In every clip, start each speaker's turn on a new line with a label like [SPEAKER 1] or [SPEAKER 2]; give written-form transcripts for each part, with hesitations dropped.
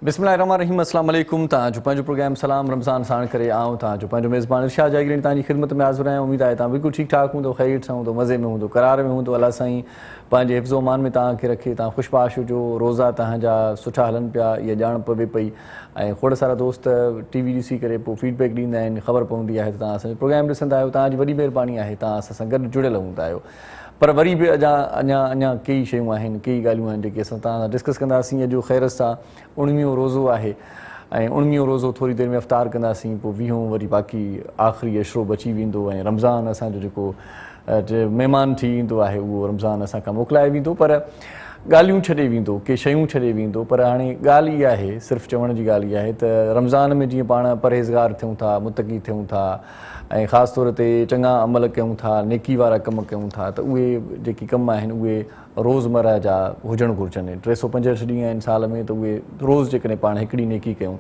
[SPEAKER 1] बिस्मिल्लाहिर्रहमानिर्रहीम अस्सलाम वालेकुम। तव्हांजो पंहिंजो प्रोग्राम सलाम रमज़ान साण करे आऊं तव्हांजो पंहिंजो मेज़बान इरशाद जागीरनी तव्हांजी ख़िदमत में हाज़िर आहियां। उमेद आहे तव्हां बिल्कुलु ठीकु ठाक हूंदो, ख़ैरियत सां हूंदो, मज़े में हूंदो, करार में हूंदो। अल्लाह साईं पंहिंजे हिफ़्ज़ो अमान में तव्हांखे रखे, तव्हां ख़ुशबाश हुजो, रोज़ा तव्हांजा सुठा हलनि पिया, इहा ॼाण पवे पई। ऐं खोड़ सारा दोस्त टीवी ॾिसी करे पोइ फीडबैक ॾींदा आहिनि, ख़बर पवंदी आहे त तव्हां असांजो प्रोग्राम ॾिसंदा आहियो, तव्हांजी वॾी महिरबानी आहे, तव्हां असां सां गॾु जुड़ियल हूंदा आहियो। पर वरी बि अञा कई शयूं आहिनि, कई ॻाल्हियूं आहिनि जेके असां तव्हां सां डिस्कस कंदासीं। अॼु ख़ैर सां 19 रोज़ो आहे ऐं 19 रोज़ो थोरी देरि में अफ़्तार कंदासीं, पोइ 20 वरी बाक़ी आख़िरी अशरो बची वेंदो ऐं रमज़ान असांजो जेको महिमान थी ईंदो आहे उहो रमज़ान असांखां मोकिलाए वेंदो। पर ॻाल्हियूं छॾे वेंदो, के शयूं छॾे वेंदो। पर हाणे ॻाल्हि इहा आहे, सिर्फ़ु चवण जी ॻाल्हि इहा आहे त रमज़ान में जीअं पाण परहेज़गार थियूं था, मुतक़ी थियूं था ऐं ख़ासि तौर ते चङा अमल कयूं था, नेकी वारा कम कयूं था, त उहे जेके कम आहिनि उहे रोज़मर्रा जा हुजणु घुरिजनि। 365 ॾींहं आहिनि साल में, त उहे रोज़ जेकॾहिं पाण हिकिड़ी नेकी कयूं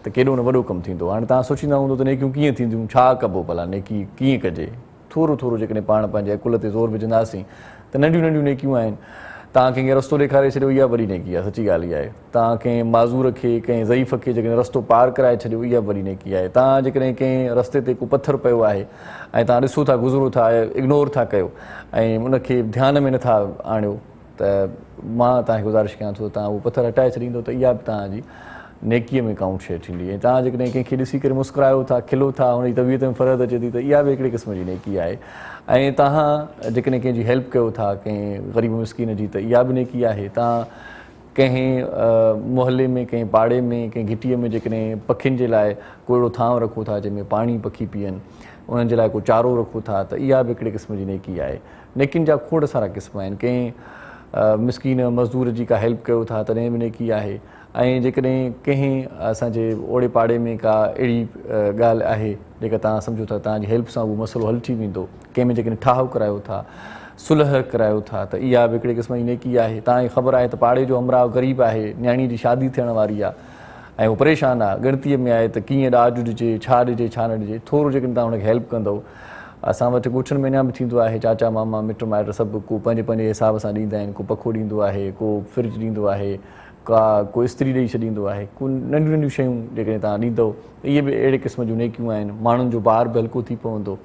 [SPEAKER 1] त केॾो न वॾो कमु थींदो। हाणे तव्हां सोचींदा हूंदो त नेकियूं कीअं थींदियूं, छा कबो भला, नेकी कीअं कजे। थोरो थोरो जेकॾहिं पाण पंहिंजे अकुल ते ज़ोर विझंदासीं त नंढियूं नंढियूं नेकियूं आहिनि। तव्हां कंहिंखे रस्तो ॾेखारे छॾियो, इहा वॾी नेकी आहे, सची ॻाल्हि इहा आहे। तव्हां कंहिं माज़ूर खे, कंहिं ज़ईफ़ खे जेकॾहिं रस्तो पार कराए छॾियो, इहा वॾी नेकी आहे। तव्हां जेकॾहिं कंहिं रस्ते ते को पथर पियो आहे ऐं तव्हां ॾिसो था, गुज़रो था, इग्नोर था कयो ऐं उनखे ध्यान में नथा आणियो, त मां तव्हांखे गुज़ारिश कयां थो त तव्हां उहो पथर हटाए छॾींदो, त इहा बि तव्हांजी नेकीअ में काउंट शइ थींदी। ऐं तव्हां जेकॾहिं कंहिंखे ॾिसी करे मुस्कुरायो था, खिलो था, हुनजी तबियत में फ़र्क़ु अचे थी, त इहा बि हिकिड़े क़िस्म जी नेकी आहे। ऐं तव्हां जेकॾहिं कंहिंजी हेल्प कयो था, कंहिं ग़रीब मिस्कीन जी, त इहा बि नेकी आहे। तव्हां कंहिं मोहल्ले में, कंहिं पाड़े में, कंहिं घिटीअ में जेकॾहिं पखियुनि जे लाइ को अहिड़ो थांव रखो था जंहिंमें पाणी पखी पीअनि, उन्हनि जे लाइ को चारो रखो था, त इहा बि हिकिड़े क़िस्म जी नेकी आहे। नेकियुनि जा खोड़ सारा क़िस्म आहिनि। कंहिं मिस्कीन मज़दूर जी का हेल्प कयो था, तॾहिं बि नेकी आहे। ऐं जेकॾहिं कंहिं असांजे ओड़े पाड़े में का अहिड़ी ॻाल्हि आहे जेका तव्हां सम्झो था तव्हांजी हेल्प सां उहो मसइलो हल थी वेंदो, कंहिं में जेकॾहिं ठाहु करायो था, सुलह करायो था, त इहा बि हिकिड़े क़िस्म जी नेकी आहे। तव्हांखे ख़बर आहे त पाड़े जो हमराह ग़रीब आहे, न्याणी जी शादी थियण वारी आहे ऐं उहो परेशान आहे, ॻणतीअ में आहे त कीअं ॾाजु ॾिजे, छा ॾिजे, छा न ॾिजे। थोरो जेकॾहिं तव्हां हुनखे हेल्प कंदव, असां वटि ॻोठनि में अञा बि थींदो आहे, चाचा मामा मिट माइट सभु को पंहिंजे पंहिंजे हिसाब सां ॾींदा आहिनि। को पखो ॾींदो आहे, को फ्रिज ॾींदो आहे, को इस्त्री ॾेई छॾींदो आहे, को नंढियूं नंढियूं शयूं जेकॾहिं तव्हां ॾींदव, त इहे बि अहिड़े क़िस्म जूं नेकियूं आहिनि। माण्हुनि जो भार बि हल्को थी पवंदो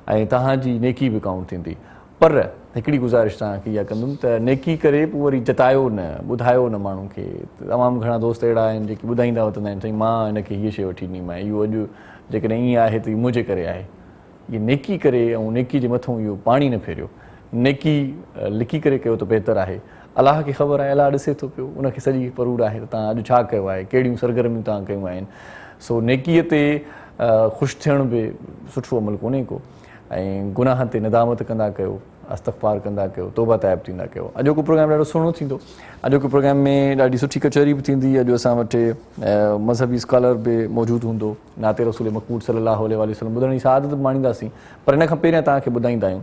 [SPEAKER 1] ऐं तव्हांजी नेकी बि काउंट थींदी। पर हिकिड़ी गुज़ारिश तव्हांखे इहा कंदुमि त नेकी करे पोइ वरी जतायो न, ॿुधायो न माण्हुनि खे। तमामु घणा दोस्त अहिड़ा आहिनि जेके ॿुधाईंदा वठंदा आहिनि, साईं मां हिनखे हीअ शइ वठी ॾिनी, इहो अॼु जेकॾहिं ईअं आहे त इहो मुंहिंजे करे आहे। इहा नेकी करे ऐं नेकी जे मथां इहो पाणी न फेरियो। नेकी लिखी करे कयो त बहितरु आहे। अलाह खे ख़बर आहे, अलाह ॾिसे थो पियो, उनखे सॼी परूर आहे त तव्हां अॼु छा कयो आहे, कहिड़ियूं सरगर्मियूं तव्हां कयूं आहिनि। सो नेकीअ ते ख़ुशि थियण बि सुठो अमल कोन्हे को। ऐं गुनाह ते नदामत कंदा कयो, इस्तग़फ़ार कंदा कयो, तौबा ताइब थींदा कयो। अॼोको प्रोग्राम ॾाढो सुहिणो थींदो। अॼोके प्रोग्राम में ॾाढी सुठी कचहरी बि थींदी। अॼु असां वटि मज़हबी स्कॉलर बि मौजूदु हूंदो। नाते रसूल मक़बूल सल्लल्लाहु अलैहि वसल्लम ॿुधण जी सआदत बि माणींदासीं। पर इन खां पहिरियां तव्हांखे ॿुधाईंदा आहियूं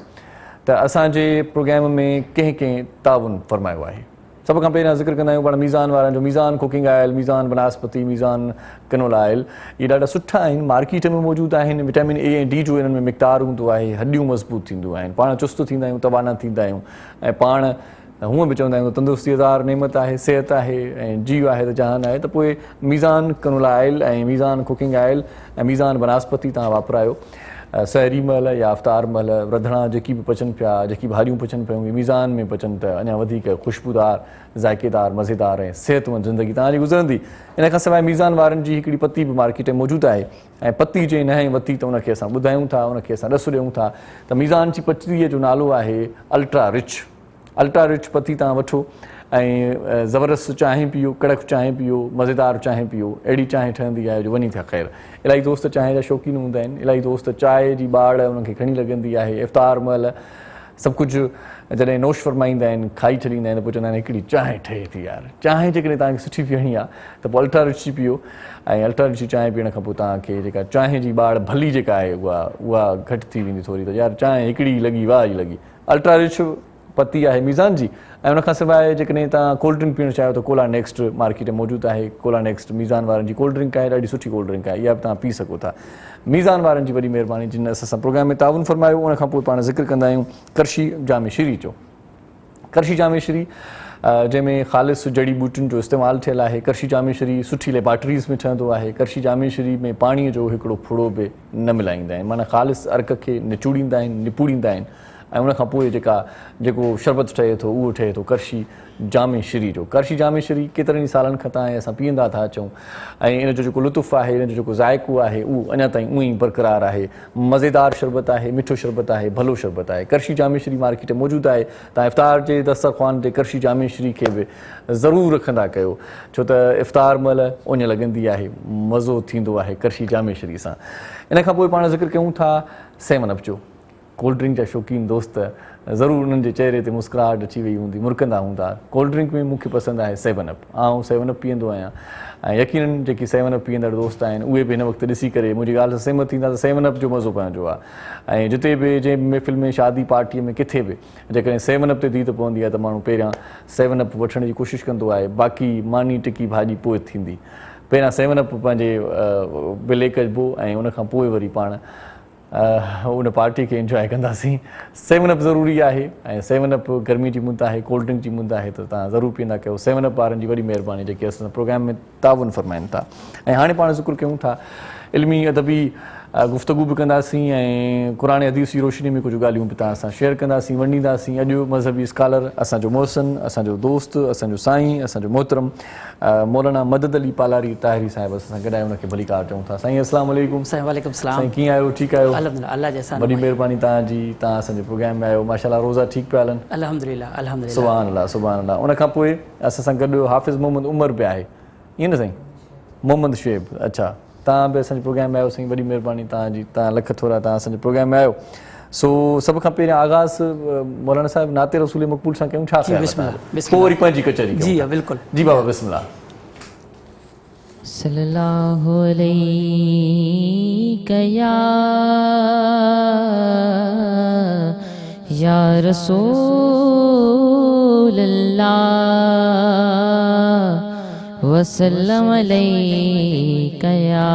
[SPEAKER 1] त असांजे प्रोग्राम में कंहिं कंहिं ताउन फरमायो आहे। सभ खां पहिरियां ज़िक्र कंदा आहियूं पाण मीज़ान वारनि जो। मीज़ान कुकिंग आयल, मीज़ान बनस्पति, मीज़ान कनोला आयल, इहे ॾाढा सुठा आहिनि, मार्केट में मौजूदु आहिनि। विटामिन ए ऐं डी जो इन्हनि में मिक़दारु हूंदो आहे, हॾियूं मज़बूत थींदियूं आहिनि, पाण चुस्त थींदा आहियूं, तवाना थींदा आहियूं। ऐं पाण हूअं बि चवंदा आहियूं तंदुरुस्ती हज़ार नेमत आहे, सिहत आहे ऐं जीव आहे त जहान आहे। त पोइ मीज़ान कनोला आयल ऐं मीज़ान कुकिंग आयल ऐं मीज़ान बनस्पति तव्हां वापरायो। सहरी महिल या अफ़्तार महिल रधणा जेकी बि पचनि पिया, जेकी भाॼियूं पचनि पियूं, इहे मीज़ान में पचनि त अञा वधीक ख़ुशबूदार, ज़ाइक़ेदार, मज़ेदार ऐं सिहतमंद ज़िंदगी तव्हांजी गुज़रंदी। इन खां सवाइ मीज़ान वारनि जी हिकिड़ी पती बि मार्केट में मौजूदु आहे ऐं पती जे नहे वती त उनखे असां ॿुधायूं था, उनखे असां ॾसु ॾियूं था त मीज़ान जी पतीअ जो नालो आहे अल्ट्रा रिच। अल्ट्रा रिच पती तव्हां वठो ऐं ज़बरदस्त चांहि पीओ, कड़क चांहि पीओ, मज़ेदार चांहि पीओ। अहिड़ी चांहि ठहंदी आहे जो वञी था ख़ैरु। इलाही दोस्त चांहि जा शौक़ीन हूंदा आहिनि, इलाही दोस्त चांहि जी ॿाड़ उन्हनि खे खणी लॻंदी आहे। इफ़्तार महिल सभु कुझु जॾहिं नोश फरमाईंदा आहिनि, खाई छॾींदा आहिनि, पोइ चवंदा आहिनि हिकिड़ी चांहि ठहे थी यार। चांहि जेकॾहिं तव्हांखे सुठी पीअणी आहे त पोइ अल्ट्रा रिच जी पीओ। ऐं अल्ट्रा रिच जी चांहि पीअण खां पोइ तव्हांखे जेका चांहि जी ॿाड़ भली जेका आहे उहा घटि थी वेंदी थोरी, त यार चांहि हिकिड़ी लॻी, वाह जी लॻी। अल्ट्रा रिच पती आहे मीज़ान जी। ऐं उनखां सवाइ जेकॾहिं तव्हां कोल्ड ड्रिंक पीअणु चाहियो त कोला नेक्स्ट मार्केट में मौजूदु आहे। कोला नेक्स्ट मीज़ान वारनि जी कोल्ड ड्रिंक आहे, ॾाढी सुठी कोल्ड ड्रिंक आहे, इहा बि तव्हां पी सघो था। मीज़ान वारनि जी वॾी महिरबानी जिन असां प्रोग्राम में ताउन फरमायो। उनखां पोइ पाण ज़िक्र कंदा आहियूं करशी जामे श्री जो। करशी जामे श्री जंहिंमें ख़ालिस जड़ी बूटियुनि जो इस्तेमालु थियल आहे। करशी जामेश्वरी सुठी लेबॉरेटरीज़ में ठहंदो आहे। करशी जामेश्वरी में पाणीअ जो हिकिड़ो फुड़ो बि न मिलाईंदा आहिनि, माना ख़ालिस अर्क खे निचोड़ींदा आहिनि, निपूड़ींदा आहिनि ऐं उनखां पोइ जेको शरबत ठहे थो उहो ठहे थो करशी जामेश्वरी जो। करशी जामेश्वरी केतिरनि ई सालनि खां ताईं असां पीअंदा था अचूं ऐं इन जो जेको लुत्फ़ु आहे, इन जो जेको ज़ाइक़ो आहे उहो अञा ताईं उअं ई बरक़रार आहे। मज़ेदार शरबत आहे, मिठो शरबत आहे, भलो शरबत आहे। करशी जामेश्वरी मार्केट में मौजूदु आहे। तव्हां इफ़्तार जे दस्तरख़्वान ते करशी जामेश्वरी खे बि ज़रूरु रखंदा कयो, छो त इफ़्तार महिल उञ लॻंदी आहे, मज़ो थींदो आहे करशी जामेश्वरी सां। इन खां पोइ पाण ज़िक्र कयूं था 7 अप जो। कोल्ड ड्रिंक जा शौक़ीन दोस्त ज़रूरु उन्हनि जे चहिरे ते मुस्कुराहट अची वई हूंदी, मुरकंदा हूंदा। कोल्ड ड्रिंक में मूंखे पसंदि आहे 7 अप। आउं 7 अप पीअंदो आहियां ऐं यकीनन जेकी 7 अप पीअंदड़ दोस्त आहिनि उहे बि हिन वक़्तु ॾिसी करे मुंहिंजी ॻाल्हि सां सहमत थींदा त 7 अप जो मज़ो पंहिंजो आहे। ऐं जिते बि जंहिं महफ़िल में, शादी पार्टीअ में, किथे बि जेकॾहिं 7 अप ते दी त पवंदी आहे त माण्हू पहिरियां 7 अप वठण जी कोशिशि कंदो आहे, बाक़ी मानी टिकी भाॼी पोइ थींदी। पहिरियां 7 अप पंहिंजे बिले कजबो ऐं उनखां पोइ वरी पाण उन पार्टी खे इंजॉय कंदासीं। 7 अप ज़रूरी आहे ऐं 7 अप गर्मी जी मुंद आहे, कोल्ड ड्रिंक जी मुंद आहे, त तव्हां ज़रूरु पीअंदा कयो। 7 अप वारनि जी वॾी महिरबानी जेके असां प्रोग्राम में ताउन फ़रमाइनि था। ऐं हाणे पाण ज़िक्र कयूं था इल्मी अदबी गुफ़्तगू बि कंदासीं ऐं क़ुरान हदीस जी रोशनी में कुझु ॻाल्हियूं बि तव्हां सां शेयर कंदासीं, वंडींदासीं। अॼु मज़हबी स्कॉलर असांजो मोहसिन, असांजो दोस्त, असांजो साईं, असांजो मोहतरम मौलाना मदद अली पालारी ताहिरी साहिब असां गॾु आहे, उनखे भली कार चऊं था। साईं अस्सलाम वालेकुम।
[SPEAKER 2] साईं वालेकुम सलाम।
[SPEAKER 1] साईं कीअं आहियो? ठीकु आहियो?
[SPEAKER 2] अल्हम्दुलिल्लाह, अल्लाह जे
[SPEAKER 1] वॾी महिरबानी तव्हांजी, तव्हां असांजे प्रोग्राम में आहियो। माशाअल्लाह रोज़ा ठीकु पिया हलनि?
[SPEAKER 2] अल्हम्दुलिल्लाह अल्हम्दुलिल्लाह।
[SPEAKER 1] सुभान अल्लाह सुभान अल्लाह। उनखां पोइ असां सां गॾु हाफ़िज़ मोहम्मद उमर बि आहे, ईअं न साईं? मोहम्मद शुएब, अच्छा तव्हां बि असांजे प्रोग्राम में आहियो। साईं वॾी महिरबानी तव्हांजी, तव्हां लख थोरा, तव्हां असांजे प्रोग्राम में आहियो। सो सभ खां पहिरियां आगाज़ मौलाना साहिब नाते रसूल मक़बूल सां कयूं, छा ख़्यालु आहे? पोइ वरी पंहिंजी कचहरी कयूं।
[SPEAKER 2] जी हा बिल्कुलु।
[SPEAKER 1] जी बाबा बिस्मिल्लाह।
[SPEAKER 2] सल्लल्लाहु अलैहि या रसूल अल्लाह वसल्लम अलैका या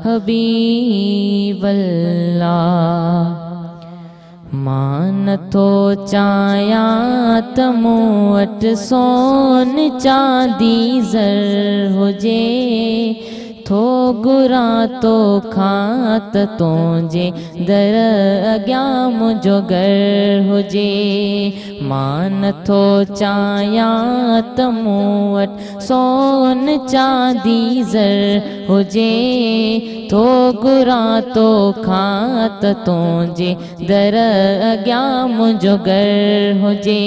[SPEAKER 2] हबीब अल्लाह। मां नथो चाहियां त मूं वटि सोन चांदी ज़र हुजे, थो घुरां तोखां त तुंहिंजे दर अॻियां मुंहिंजो घर हुजे। मां नथो चाहियां त मूं वटि सोन चांदी ज़र हुजे, थो घुरां तोखां त तुंहिंजे दर अॻियां मुंहिंजो घर हुजे।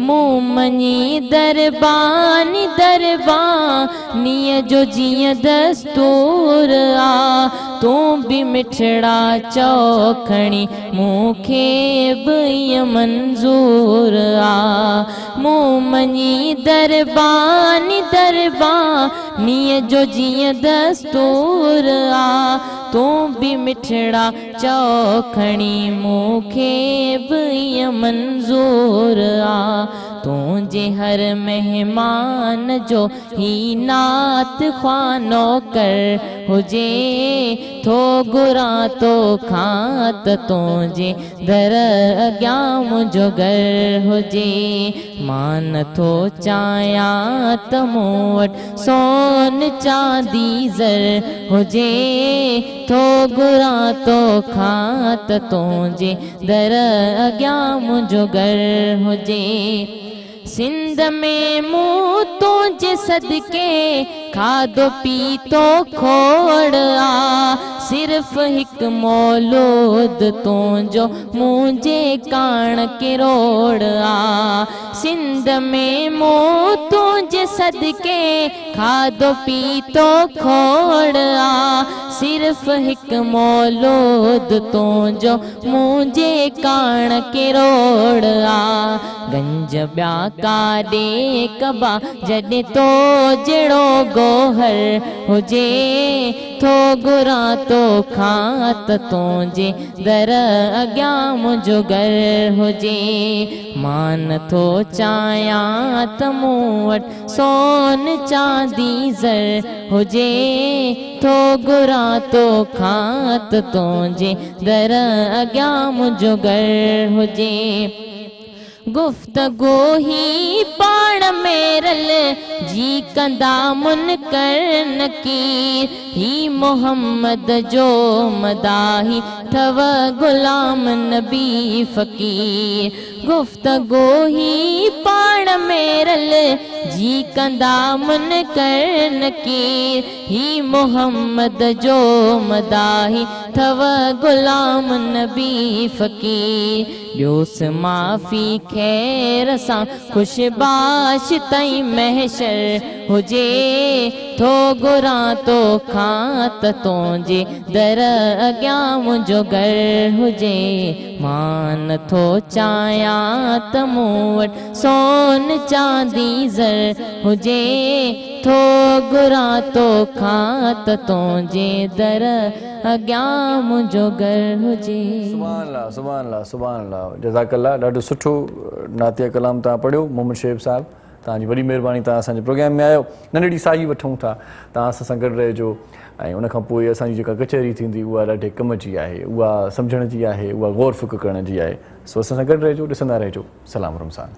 [SPEAKER 2] मूं मञी दरबानी दरबानीअ जो जीअं दस्तूर आ, तूं बि मिठड़ा चओ खणी मूंखे बि ईअं मंज़ूर आ। मूं मञी दरबानी दरबानीअ जो जीअं दस्तूर आ, तूं बि मिठड़ा चओ खणी मूंखे बि ईअं मंज़ूर आ। तुंहिंजे हर महिमान जो ही नात ख़्वानो कर हुजे, थो घुरां तोखां त तुंहिंजे दर अॻियां मुंहिंजो घर हुजे। मां नथो चाहियां त मूं वटि सोन चांदी ज़र हुजे, थो घुरां तोखां त तुंहिंजे दर अॻियां मुंहिंजो घर हुजे। सिंध में मूं तुंहिंजे सदके खाधो पीतो खोड़ आ, सिर्फ़ हिकु मौलूद तुंहिंजो मुंहिंजे काण किरोड़ आ। सिंध में मूं तुंहिंजे सदके खाधो पीतो खोड़ आ, सिर्फ़ हिकु मौलूद तुंहिंजो मुंहिंजे काण किरोड़ आ। गंज ॿिया काॾे कबा जॾहिं तो जहिड़ो गोहर हुजे, थो घुरां तोखां त तुंहिंजे दर अॻियां मुंहिंजो घर हुजे। मां नथो चाहियां त मूं वटि सोन चांदी ज़र हुजे, थो घुरां तोखां त तुंहिंजे दर अॻियां मुंहिंजो घर हुजे। गुफ्तगू ही पाण में रल जी कंदा मुनकर नकीर ही मोहम्मद जो मदाही थव गुलाम नबी फ़कीर गुफ्तगू ही पाण में रल जी कंदा मुनकर नकीर ही मोहम्मद जो मदाही थव गुलाम नबी फ़कीर ॾियोस माफ़ी खैर सां खुशबाश ताईं महशर हुजे थो घुरां तोखां त तुंहिंजे दर अॻियां मुंहिंजो घर हुजे मां नथो चाहियां त मूं वटि सोन चांदी ज़र हुजे थो घुरां तोखां त तुंहिंजे दर अॻियां मुंहिंजो घर हुजे।
[SPEAKER 1] सुभान अल्लाह सुभान अल्लाह जज़ाकल्ला। ॾाढो सुठो नातिया कलाम तव्हां पढ़ियो मोहम्मद शेब साहिबु, तव्हांजी वॾी महिरबानी, तव्हां असांजे प्रोग्राम में आयो। नंढड़ी साई वठूं था, तव्हां असां सां गॾु रहिजो ऐं उनखां पोइ असांजी जेका कचहरी थींदी उहा ॾाढे कम जी आहे, उहा सम्झण जी आहे, उहा गौर फ़िक्र करण जी आहे। सो असां सां गॾु रहिजो, ॾिसंदा रहिजो। सलाम रमज़ान।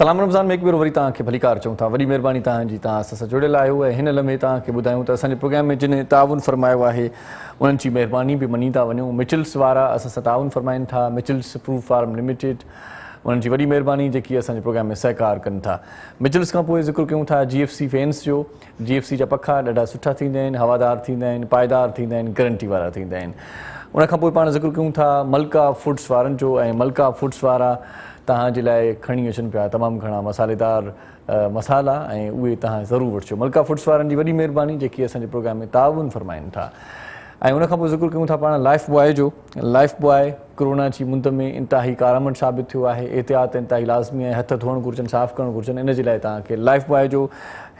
[SPEAKER 1] सलाम रमज़ान में हिकु भेरो वरी तव्हांखे भलीकार चऊं था। वॾी महिरबानी तव्हांजी, तव्हां असां सां जुड़ियल आहियो ऐं हिन लम्हे तव्हांखे ॿुधायूं त असांजे प्रोग्राम में जिन ताउन फरमायो आहे उन्हनि जी महिरबानी बि मञी था वञूं। मिचल्स वारा असां सां ताउन फरमाइनि था, मिचल्स फ्रूट फार्म लिमिटेड, उन्हनि जी वॾी महिरबानी जेकी असांजे प्रोग्राम में सहकार कनि था। मिचल्स खां पोइ ज़िक्र कयूं था GFC फैंस जो। GFC जा पखा ॾाढा सुठा थींदा आहिनि, हवादार थींदा आहिनि, पाइदार थींदा आहिनि, गारंटी वारा थींदा आहिनि। उनखां पोइ पाण ज़िक्र कयूं था मलका फूड्स वारनि जो, ऐं मलका फूड्स वारा तव्हांजे लाइ खणी अचनि पिया तमामु घणा मसालेदार मसाला ऐं उहे तव्हां ज़रूरु वठिजो। मलका फूड्स वारनि जी वॾी महिरबानी जेकी असांजे प्रोग्राम में ताउन फरमाइनि था। ऐं उनखां पोइ ज़िक्र कयूं था पाण लाइफ बॉय जो। लाइफ बॉय कोरोना जी मुंद में इंतिहाई कारआमद साबित थियो आहे। एहतियात इंतिहाई लाज़मी आहे, हथ धोअणु घुरिजनि, साफ़ु करणु घुरिजनि। इन जे लाइ तव्हांखे लाइफ बॉय जो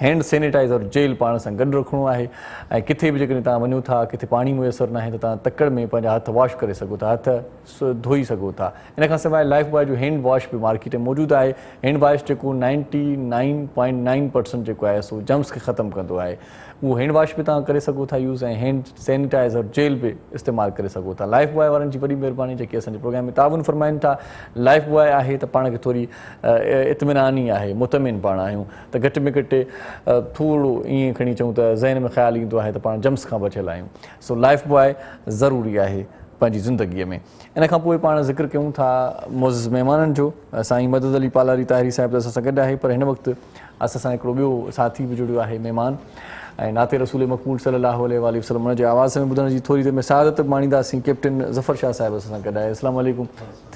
[SPEAKER 1] हैंड सैनिटाइज़र जेल पाण सां गॾु रखिणो आहे। ऐं किथे बि जेकॾहिं तव्हां वञो था, किथे पाणी मुयसरु न आहे त तव्हां तकड़ में पंहिंजा हथ वॉश करे सघो था, हथ धोई सघो था। इन खां सवाइ लाइफ बॉय जो हैंड वॉश बि मार्केट में मौजूदु आहे। हैंड वॉश जेको 99.9% जेको आहे सो जम्स खे ख़तमु कंदो आहे। उहो हैंड वॉश बि तव्हां करे सघो था यूज़, ऐं हैंड सैनिटाइज़र जेल बि इस्तेमालु करे सघो था। लाइफ बॉय वारनि जी वॾी महिरबानी जेकी असांजे प्रोग्राम में ताउन फरमाइनि था। लाइफ बॉय आहे त पाण खे थोरी इत्मिनानी आहे, मुतमिन पाण आहियूं त घटि में घटि थोरो ईअं खणी चऊं त ज़हन में ख़्यालु ईंदो आहे त पाण जम्स खां बचियल आहियूं। सो लाइफ बॉय ज़रूरी आहे पंहिंजी ज़िंदगीअ में। इन खां पोइ पाण ज़िक्र कयूं था मोज़िज़ महिमाननि जो। साईं मदद अली पालारी ताहिरी साहिबु असां सां गॾु आहे, पर हिन वक़्तु असां सां हिकिड़ो ॿियो साथी बि जुड़ियो आहे महिमान, ऐं नाते रसूल मक़बूल सल्लल्लाहु अलैहि वसल्लम उन जे आवाज़ में ॿुधण जी थोरी देरि में सआदत माणींदासीं। कैप्टन ज़फ़र शाह साहिबु असां सां गॾु आहे। अस्सलाम वालेकुम,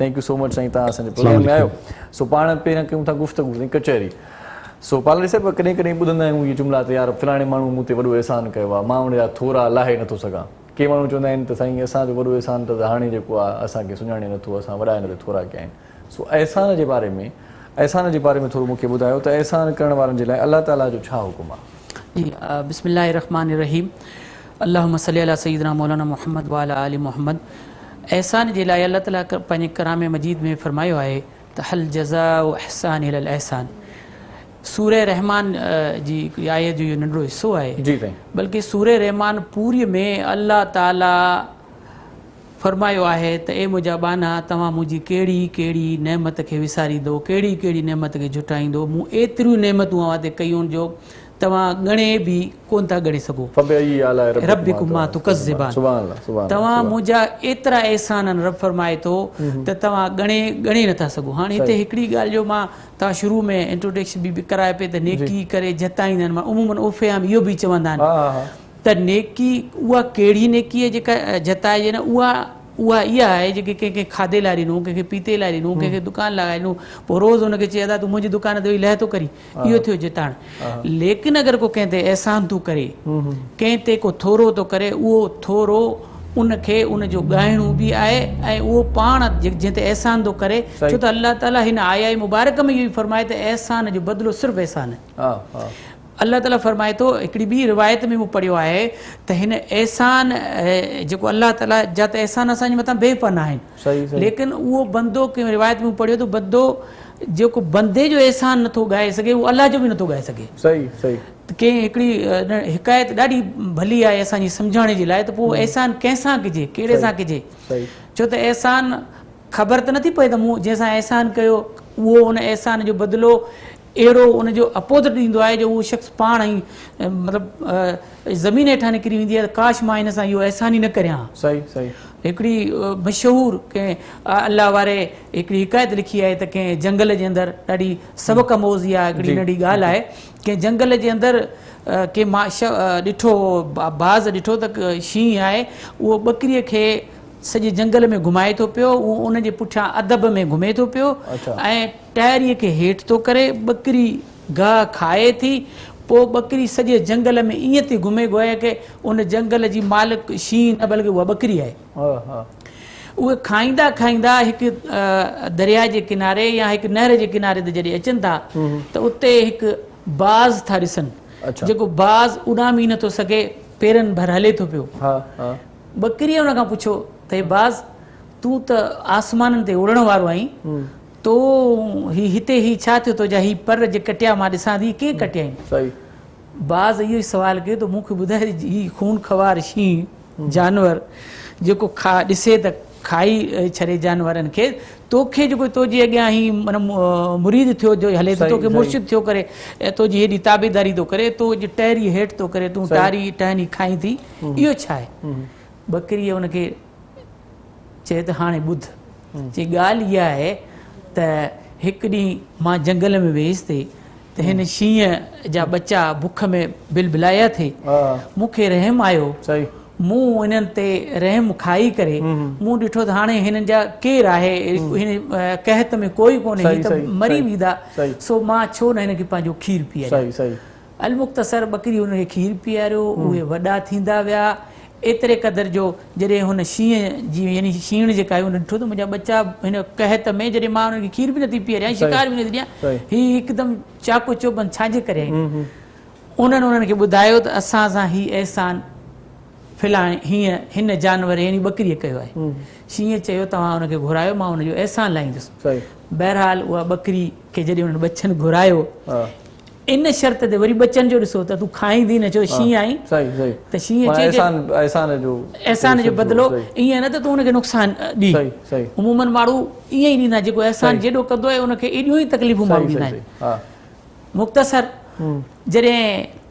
[SPEAKER 1] थैंक यू सो मच साईं, तव्हां असांजे प्रोग्राम में आयो। सो पाण पहिरियां कयूं था गुफ़्तगू कचहरी। सो पालारी साहिबु कॾहिं कॾहिं ॿुधंदा आहियूं इहे जुमिला त यार फलाणे माण्हू मूं ते वॾो अहसान कयो आहे, मां उन जा थोरा लाहे नथो सघां। के माण्हू चवंदा आहिनि त साईं असांजो वॾो अहसान त हाणे जेको आहे असांखे सुञाणे नथो, असां वॾा हिन ते थोरा कया आहिनि। सो अहसान जे बारे में थोरो मूंखे ॿुधायो त अहसान करण वारनि जे लाइ अलाह ताला जो छा हुकुम आहे?
[SPEAKER 3] जी बिस्मिल्लाहिर्रहमानिर्रहीम। अल्लाहुम्मा सल्ली अला सय्यिदना मौलाना मोहम्मद व अला आलि मोहम्मद। एहसान जे लाइ अल्लाह ताला पंहिंजे कलाम मजीद में फरमायो आहे त हल जज़ाउ इहसान इलल एहसान। सूरह रहमान जी आयत जो इहो नंढड़ो हिसो आहे
[SPEAKER 1] जी साईं,
[SPEAKER 3] बल्कि सूरह रहमान पूरीअ में अल्लाह ताला फरमायो आहे त ए मुंहिंजा बाना तव्हां मुंहिंजी कहिड़ी कहिड़ी नेमत खे विसारींदो, कहिड़ी कहिड़ी नेमत खे जुटाईंदो। मूं एतिरियूं नेमतूं अव्हां ते कयूं जो तव्हां ॻणे बि कोन था ॻणे सघो। रब्बिकुम मा तुकज़्ज़िबान। तव्हां मुंहिंजा एतिरा एहसान रब फरमाए थो त तव्हां ॻणे नथा सघो। हाणे हिते हिकिड़ी ॻाल्हि जो मां तव्हां शुरू में इंट्रोडक्शन बि कराए पे त नेकी करे जताईंदा आहिनि। मां उमूमन उर्फ़े आम इहो बि चवंदा आहिनि त नेकी उहा कहिड़ी नेकी आहे जेका जताइजे न, उहा इहा आहे जेके कंहिंखे खाधे लाइ ॾिनो, कंहिंखे पीते लाइ ॾिनो, कंहिंखे दुकान लॻाए ॾिनो, पोइ रोज़ु हुनखे चए था तूं मुंहिंजी दुकान ते वेही लह थो करी, इहो थियो जिताइणु। लेकिन अगरि को कंहिं ते अहसान थो करे, कंहिं ते को थोरो थो करे, उहो थोरो उनखे उनजो ॻाइणो बि आहे ऐं उहो पाण जंहिं ते अहसान थो करे। छो त अल्लाह ताला हिन आया मुबारक में इहो ई फरमाए त अहसान जो बदिलो सिर्फ़ु अहसान आहे। अल्लाह ताला फरमाए थो, हिकिड़ी ॿी रिवायत में मूं पढ़ियो आहे त हिन एहसान जेको अल्लाह ताला जा त एहसान असांजे मथां बेपना आहिनि,
[SPEAKER 1] सही सही
[SPEAKER 3] लेकिन उहो बंदो कंहिं रिवायत में पढ़ियो त बंदो जेको बंदे जो एहसान नथो ॻाए सघे उहो अल्लाह जो बि नथो ॻाए सघे।
[SPEAKER 1] सही सही
[SPEAKER 3] कंहिं हिकिड़ी हिकायत ॾाढी भली आहे असांजी सम्झाइण जे लाइ, त पोइ एहसान कंहिंसां कजे, कहिड़े सां कजे,
[SPEAKER 1] सही
[SPEAKER 3] छो त एहसान ख़बर त नथी पए त मूं जंहिंसां एहसान कयो उहो उन एहसान जो बदिलो अहिड़ो उनजो अपोज़िट ॾींदो आहे जो उहो शख़्स पाण ई मतिलबु ज़मीन हेठां निकिरी वेंदी आहे, काश मां हिन सां इहो एहसान ई न करियां।
[SPEAKER 1] सही सही
[SPEAKER 3] हिकिड़ी मशहूरु कंहिं अल्लाह वारे हिकिड़ी हिकायत लिखी आहे त कंहिं जंगल जे अंदरि ॾाढी सबक़ अमोज़ी आहे, हिकिड़ी नंढी ॻाल्हि आहे, कंहिं जंगल जे अंदरि कंहिं मां ॾिठो बाज़ ॾिठो त शींहुं आहे उहो ॿकरीअ खे सॼे जंगल में घुमाए थो पियो, उहो उनजे पुठियां अदब में घुमे थो पियो ऐं टायरीअ खे हेठि थो करे, ॿकरी गाह खाए थी, पोइ ॿकरी सॼे जंगल में ईअं थी घुमे गोया की उन जंगल जी मालिक शींहुं न बल्कि उहा ॿकरी आहे। उहे खाईंदा खाईंदा हिकु दरिया जे किनारे या हिकु नहर जे किनारे ते जॾहिं अचनि था त उते हिकु बाज़ था ॾिसनि, जेको बाज़ उॾामी नथो सघे, पेरनि भर हले थो पियो। ॿकरीअ हुन खां पुछो त हे बाज़ तूं त आसमाननि ते उड़ण वारो आहीं, तो हिते ही छा थियो तुंहिंजा ही पर जे कटिया मां ॾिसां थी, कीअं कटिया आहिनि? बाज़ इहो ई सुवालु कयो त मूंखे ॿुधाए ही खून ख़वार शींहुं जानवर जेको ॾिसे त खाई छॾे जानवरनि खे, तोखे जेको तुंहिंजे अॻियां ही माना मुरीद थियो जो हले थो, तोखे मुर्शिद थियो करे तुंहिंजी हेॾी ताबेदारी थो करे, तो टहरी हेठि थो करे, तूं टारी टहनी खाई थी, इहो छा आहे? ॿकरीअ हुनखे चए त हाणे ॿुध, चई ॻाल्हि इहा आहे त हिकु ॾींहुं मां जंगल में वियुसि त हिन शींहं जा बच्चा बुख में बिलबिलाया थिए, मूंखे रहम आयो, मूं हिननि ते रहम खाई करे मूं ॾिठो त हाणे हिननि जा केरु आहे, हिन कहत में कोई कोन्हे, ही त मरी वेंदा, सो मां छो न हिनखे पंहिंजो खीरु पीआरियो। अलमुख़्तसर ॿकरी हुनखे खीरु पीआरियो, उहे वॾा थींदा विया एतिरे क़दुरु जो जॾहिं हुन शींहं जी यानी शींहं जेका आहे हुन ॾिठो त मुंहिंजा बच्चा हिन कहत में जॾहिं मां हुनखे खीर बि नथी पीआरियां, शिकार बि नथी ॾियां, हीउ हिकदमि चाको चोबंद छाजे करे आहिनि? उन्हनि खे ॿुधायो त असां सां ही अहसान फिलहाणे हीअं हिन जानवर यानी ॿकरीअ कयो आहे। शींहं चयो तव्हां हुनखे घुरायो, मां हुनजो अहसान लाहींदुसि। बहरहाल उहा ॿकरी खे जॾहिं हुननि बच्चनि घुरायो, इन शर्त ते वरी बच्चनि जो ॾिसो त तूं खाईंदी न, छो शींहं आई त शींहं एहसान जो बदिलो ईअं न त तूं हुनखे नुक़सानु ॾी। उमूमन माण्हू ईअं ई ॾींदा, जेको एहसान जेॾो कंदो आहे उनखे एॾियूं ई तकलीफ़ूं माण्हू ॾींदा आहिनि। मुख़्तसर जॾहिं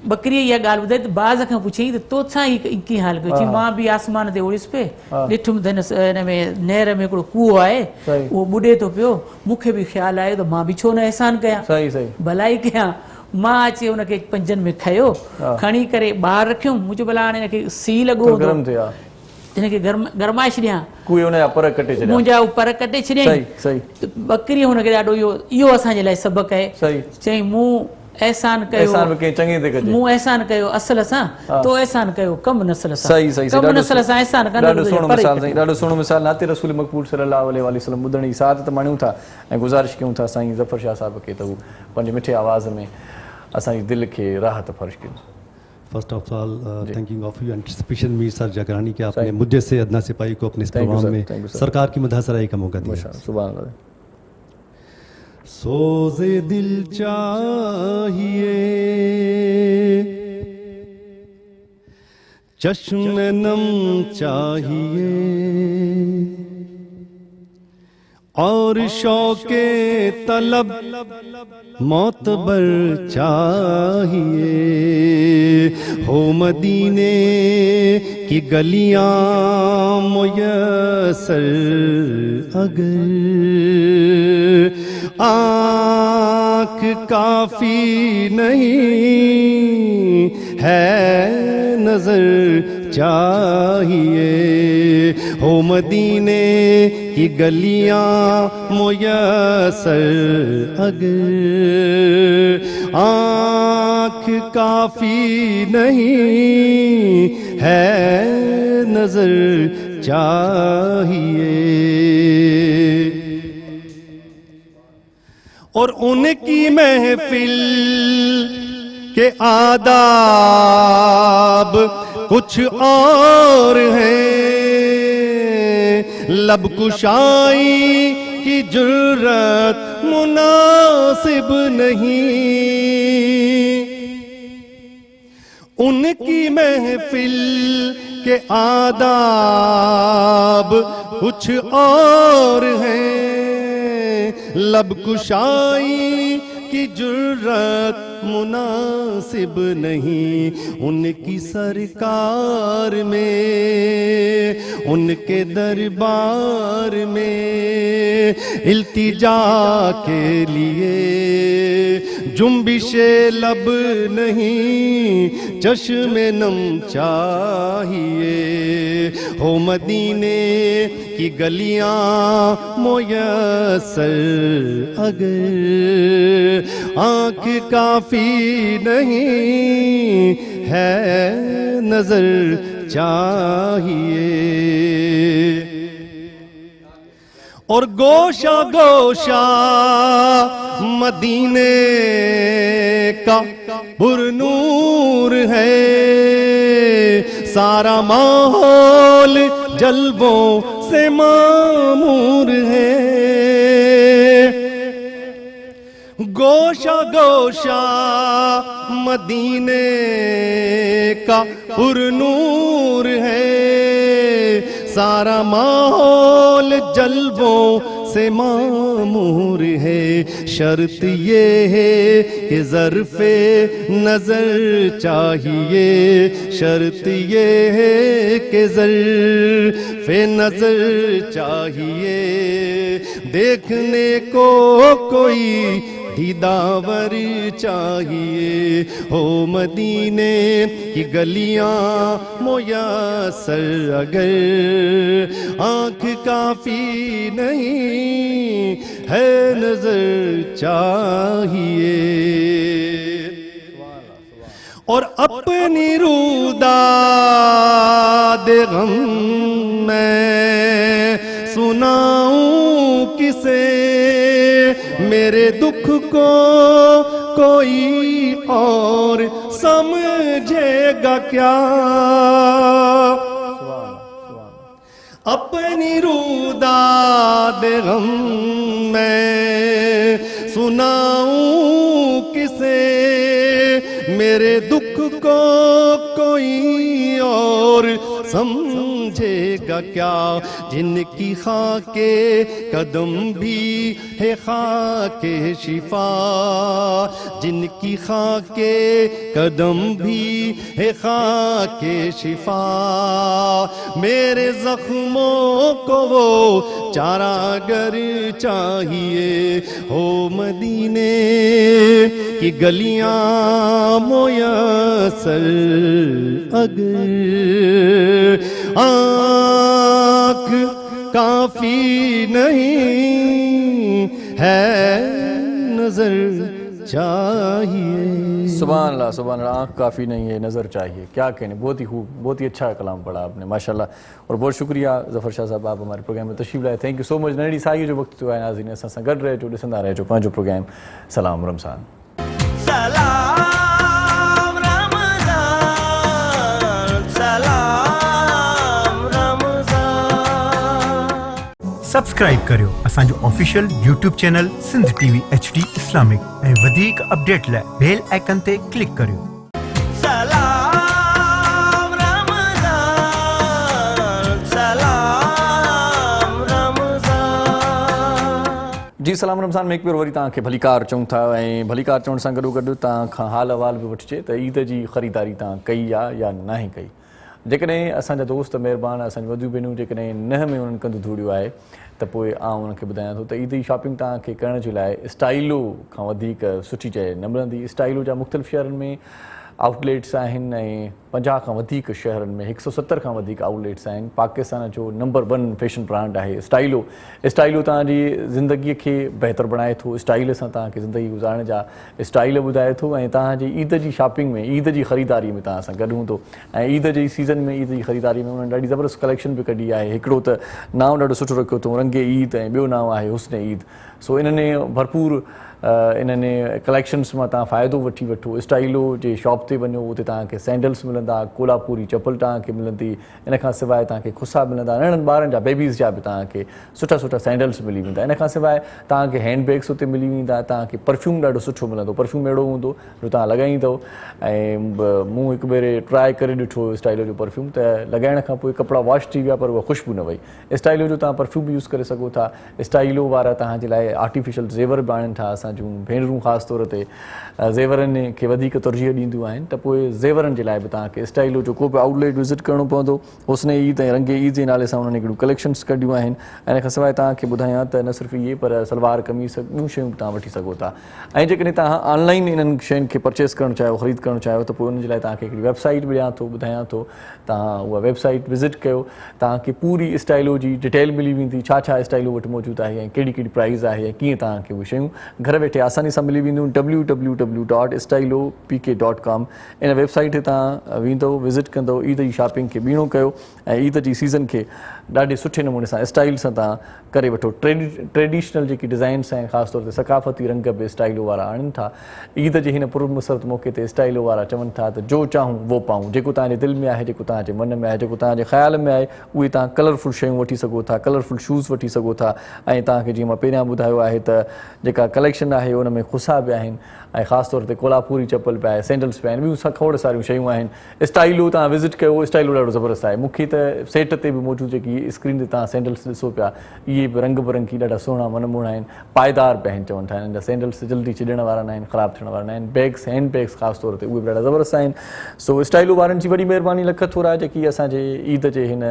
[SPEAKER 3] ॿकरीअ इहा ॻाल्हि ॿुधाई त बाज़ खां पुछियईं त तोसां ई कीअं हाल कयो? चई मां बि आसमान ते उड़ियुसि पे, ॾिठुमि त हिन में नहर में हिकिड़ो कूओ आहे, उहो ॿुॾे थो पियो, मूंखे बि ख़्यालु आयो त मां बि छो न अहसान कयां, भलाई कयां। मां अची हुनखे पंजनि में खयो, खणी करे ॿाहिरि रखियुमि, मुंहिंजो भला हाणे हिनखे सी लॻो हिनखे गरमाइश ॾियां, मुंहिंजा पर कटे छॾियईं। ॿकरीअ हुनखे ॾाढो इहो असांजे लाइ सबक़ आहे, चई मूं एहसान कयो, मूं एहसान कयो असल सां, तो एहसान कयो कम नसल सां, कम नसल सां एहसान करणु।
[SPEAKER 1] ॾाढो सुहिणो मिसाल नाते रसूल मक़बूल सल्लल्लाहु अलैहि वसल्लम ॿुधण जी सादत माणियूं था ऐं गुज़ारिश कयूं था साईं ज़फ़र शाह साहिब खे त हू पंहिंजे मिठे आवाज़ में असांजी दिलि खे राहत फ़र्श कयूं।
[SPEAKER 4] First of all thanking of U and me sir Jagrani के आपने मुद्दे से अदना सिपाही को अपने इस प्रोग्राम में सरकार की मुदासराई का मौका दिया।
[SPEAKER 1] सुभान अल्लाह।
[SPEAKER 4] सोज़े दिल चाहिए, चश्म नम चाहिए, और शौके तलब मोतबर चाहिए, हो मदीने की गलियां मुयस्सर अगर, आँख काफी नहीं है नजर चाहिए, हो मदीने की गलियां मुयस्सर अगर, आँख काफी नहीं है नजर चाहिए, और उनकी महफिल کے آداب کچھ اور ہیں، لب کشائی کی جرات مناسب نہیں، ان کی محفل کے آداب کچھ اور ہیں، لب کشائی کی جرات مناسب نہیں، ان کی سرکار میں، ان کے دربار میں التجا کے لیے جنبش لب نہیں، چشم نم چاہیے، ہو مدینے کی گلیاں میسر اگر آنکھ کافی نہیں ہے، نظر چاہیے، اور گوشہ گوشہ مدینے کا پرنور ہے، سارا ماحول جلووں سے معمور ہے، گوشہ گوشہ مدینے کا پرنور ہے، سارا ماحول جلووں سے معمور ہے، شرط یہ ہے کہ ظرف نظر چاہیے، شرط یہ ہے کہ ظرف نظر چاہیے، دیکھنے کو کوئی دیداور چاہیے، ہو مدینے کی گلیاں میسر اگر آنکھ کافی نہیں ہے، نظر چاہیے، اور اپنی روداد غم میں سناؤں کسے، میرے دکھ کو کوئی اور سمجھے گا کیا، اپنی روداد غم میں سناؤں کسے، میرے دکھ کو کوئی اور سمجھے گا کیا، جن کی خاک قدم بھی ہے خاک شفا، جن کی خاک قدم بھی ہے خاک شفا، میرے زخموں کو وہ چاراگر چاہیے، ہو مدینے کی گلیاں میسر اگر آنکھ کافی نہیں ہے، نظر چاہیے۔
[SPEAKER 1] سبحان اللہ سبحان اللہ، آنکھ کافی نہیں ہے، نظر چاہیے، کیا کہنے، بہت ہی خوب، بہت ہی اچھا کلام پڑھا آپ نے ماشاءاللہ، اور بہت شکریہ ظفر شاہ صاحب، آپ ہمارے پروگرام میں تشریف لائے، تھینک یو سو مچ۔ ننڈی سائی جو وقت تو ہے ناظرین اساں سان گڈ رہے جو ڈسندا رہے جو پانچو پروگرام سلام رمضان۔
[SPEAKER 5] سلام رمضان، سلام رمضان۔
[SPEAKER 6] سبسکرائب کریو اسان جو official YouTube channel Sindh T V HD Islamic, ऐं वधीक अपडेट लाइ बेल आइकन ते क्लिक करियो۔
[SPEAKER 5] سلام رمضان، سلام رمضان۔
[SPEAKER 1] جی سلام رمضان میں ایک بار وری تاں بھلی کار چوں تھا، ऐं भली कार चवण सां गॾोगॾु तव्हां खां हाल अहवाल बि वठिजे त ईद जी ख़रीदारी तव्हां कई आहे या नाहे कई। जेकॾहिं असांजा दोस्त महिरबान असांजी वधियूं भेनरूं जेकॾहिं न में उन्हनि कंदो धूड़ियो आहे त पोइ आउं उनखे ॿुधायां थो त ईद जी शॉपिंग तव्हांखे करण जे लाइ स्टाइलो खां वधीक सुठी शइ न मिलंदी। स्टाइलो जा मुख़्तलिफ़ शहरनि में आउटलेट्स आहिनि ऐं 50 खां वधीक शहरनि में 170 खां वधीक आउटलेट्स आहिनि। पाकिस्तान जो नंबर 1 फैशन ब्रांड आहे स्टाइलो। स्टाइलो तव्हांजी ज़िंदगीअ खे बहितर बणाए थो, स्टाइल सां तव्हांखे ज़िंदगी गुज़ारण जा स्टाइल ॿुधाए थो ऐं तव्हांजी ईद जी शॉपिंग में, ईद जी ख़रीदारी में तव्हां सां गॾु हूंदो। ऐं ईद जी सीज़न में, ईद जी ख़रीदारी में उन्हनि ॾाढी ज़बरदस्त कलेक्शन बि कढी आहे। हिकिड़ो त नाम ॾाढो सुठो रखियो अथऊं रंगे ईद ऐं ॿियो नाम आहे हुस्न ईद। सो इन्हनि भरपूर इन्हनि कलेक्शन्स मां तव्हां फ़ाइदो वठी वठो। स्टाइलो जे शॉप ते वञो, उते तव्हांखे सैंडल्स मिलंदा, कोल्हापुरी चपल तव्हांखे मिलंदी, इन खां सवाइ तव्हांखे खुसा मिलंदा, नंढनि ॿारनि जा बेबीज़ जा बि तव्हांखे सुठा सुठा सैंडल्स मिली वेंदा। इन खां सवाइ तव्हांखे हैंडबैग्स उते मिली वेंदा, तव्हांखे परफ्यूम ॾाढो सुठो मिलंदो। परफ्यूम अहिड़ो हूंदो जो तव्हां लॻाईंदव ऐं मूं हिकु भेरे ट्राई करे ॾिठो स्टाइलो जो परफ्यूम, त लॻाइण खां पोइ कपिड़ा वॉश थी विया पर उहा ख़ुशबू न वई। स्टाइलो जो तव्हां परफ्यूम यूज़ करे सघो था। स्टाइलो वारा तव्हांजे लाइ आर्टिफिशियल ज़ेवर बि आणनि था। असां जूं भेनरूं ख़ासि तौर ते ज़ेवरनि खे वधीक तरजीह ॾींदियूं आहिनि, त पोइ ज़ेवरनि जे लाइ बि तव्हांखे स्टाइलो जो को बि आउटलेट विज़िट करिणो पवंदो। हुस्न ईद ऐं रंगे ईद जे नाले सां उन्हनि हिकिड़ियूं कलेक्शन्स कढियूं आहिनि। इन खां सवाइ तव्हांखे ॿुधायां त न सिर्फ़ु इहे पर सलवार कमीज़ ॿियूं शयूं बि तव्हां वठी सघो था। ऐं जेकॾहिं तव्हां ऑनलाइन इन्हनि शयुनि खे परचेस करणु चाहियो, ख़रीद करणु चाहियो, त पोइ उन जे लाइ तव्हांखे हिकिड़ी वेबसाइट बि ॿुधायां थो। तव्हां उहा वेबसाइट विज़िट कयो, तव्हांखे पूरी स्टाइलो जी डिटेल मिली वेंदी, छा छा स्टाइलो वटि मौजूदु आहे ऐं कहिड़ी कहिड़ी प्राइज़ आहे ऐं कीअं तव्हांखे उहे शयूं घर वेठे आसानी सां मिली वेंदियूं। www.stylopk.com इन वेबसाइट ते तव्हां वेंदव, विज़िट कंदव, ईद जी शॉपिंग खे ॿीणो कयो ऐं ईद जी सीज़न खे ॾाढे सुठे नमूने सां स्टाइल सां तव्हां करे वठो। ट्रेडिशनल जेकी डिज़ाइन्स आहिनि, ख़ासि तौर ते सकाफ़ती रंग बि स्टाइलो वारा आणनि था। ईद जे हिन पुरमसरत मौक़े ते स्टाइलो वारा चवनि था त जो चाहूं वो पाऊं, जेको तव्हांजे दिलि में आहे, जेको तव्हांजे मन में आहे, जेको तव्हांजे ख़्याल में आहे, उहे तव्हां कलरफुल शयूं वठी सघो था, कलरफुल शूज़ वठी सघो था। ऐं तव्हांखे जीअं मां पहिरियां ॿुधायो आहे त जेका कलेक्शन आहे उन में खुसा बि आहिनि ऐं ख़ासि तौर ते कोल्हापुरी चपल बि आहे, सैंडल्स बि आहिनि, ॿियूं खोड़ सारियूं शयूं आहिनि। स्टाइलो तव्हां विज़िट कयो, स्टाइलो ॾाढो ज़बरदस्त आहे। मूंखे त सेट ते बि मौजूदु जेकी स्क्रीन ते तव्हां सैंडल्स ॾिसो पिया, इहे बि रंग बिरंगी ॾाढा सुहिणा मनमोहणा आहिनि, पाइदार बि आहिनि। चवनि था हिन जा सैंडल्स जल्दी छिॾण वारा न आहिनि, ख़राबु थियण वारा न आहिनि। बैग्स, हैंड बैग्स ख़ासि तौर ते उहे बि ॾाढा ज़बरदस्त आहिनि। सो स्टाइलो वारनि जी वॾी महिरबानी, लख थोरा, जेकी असांजे ईद जे हिन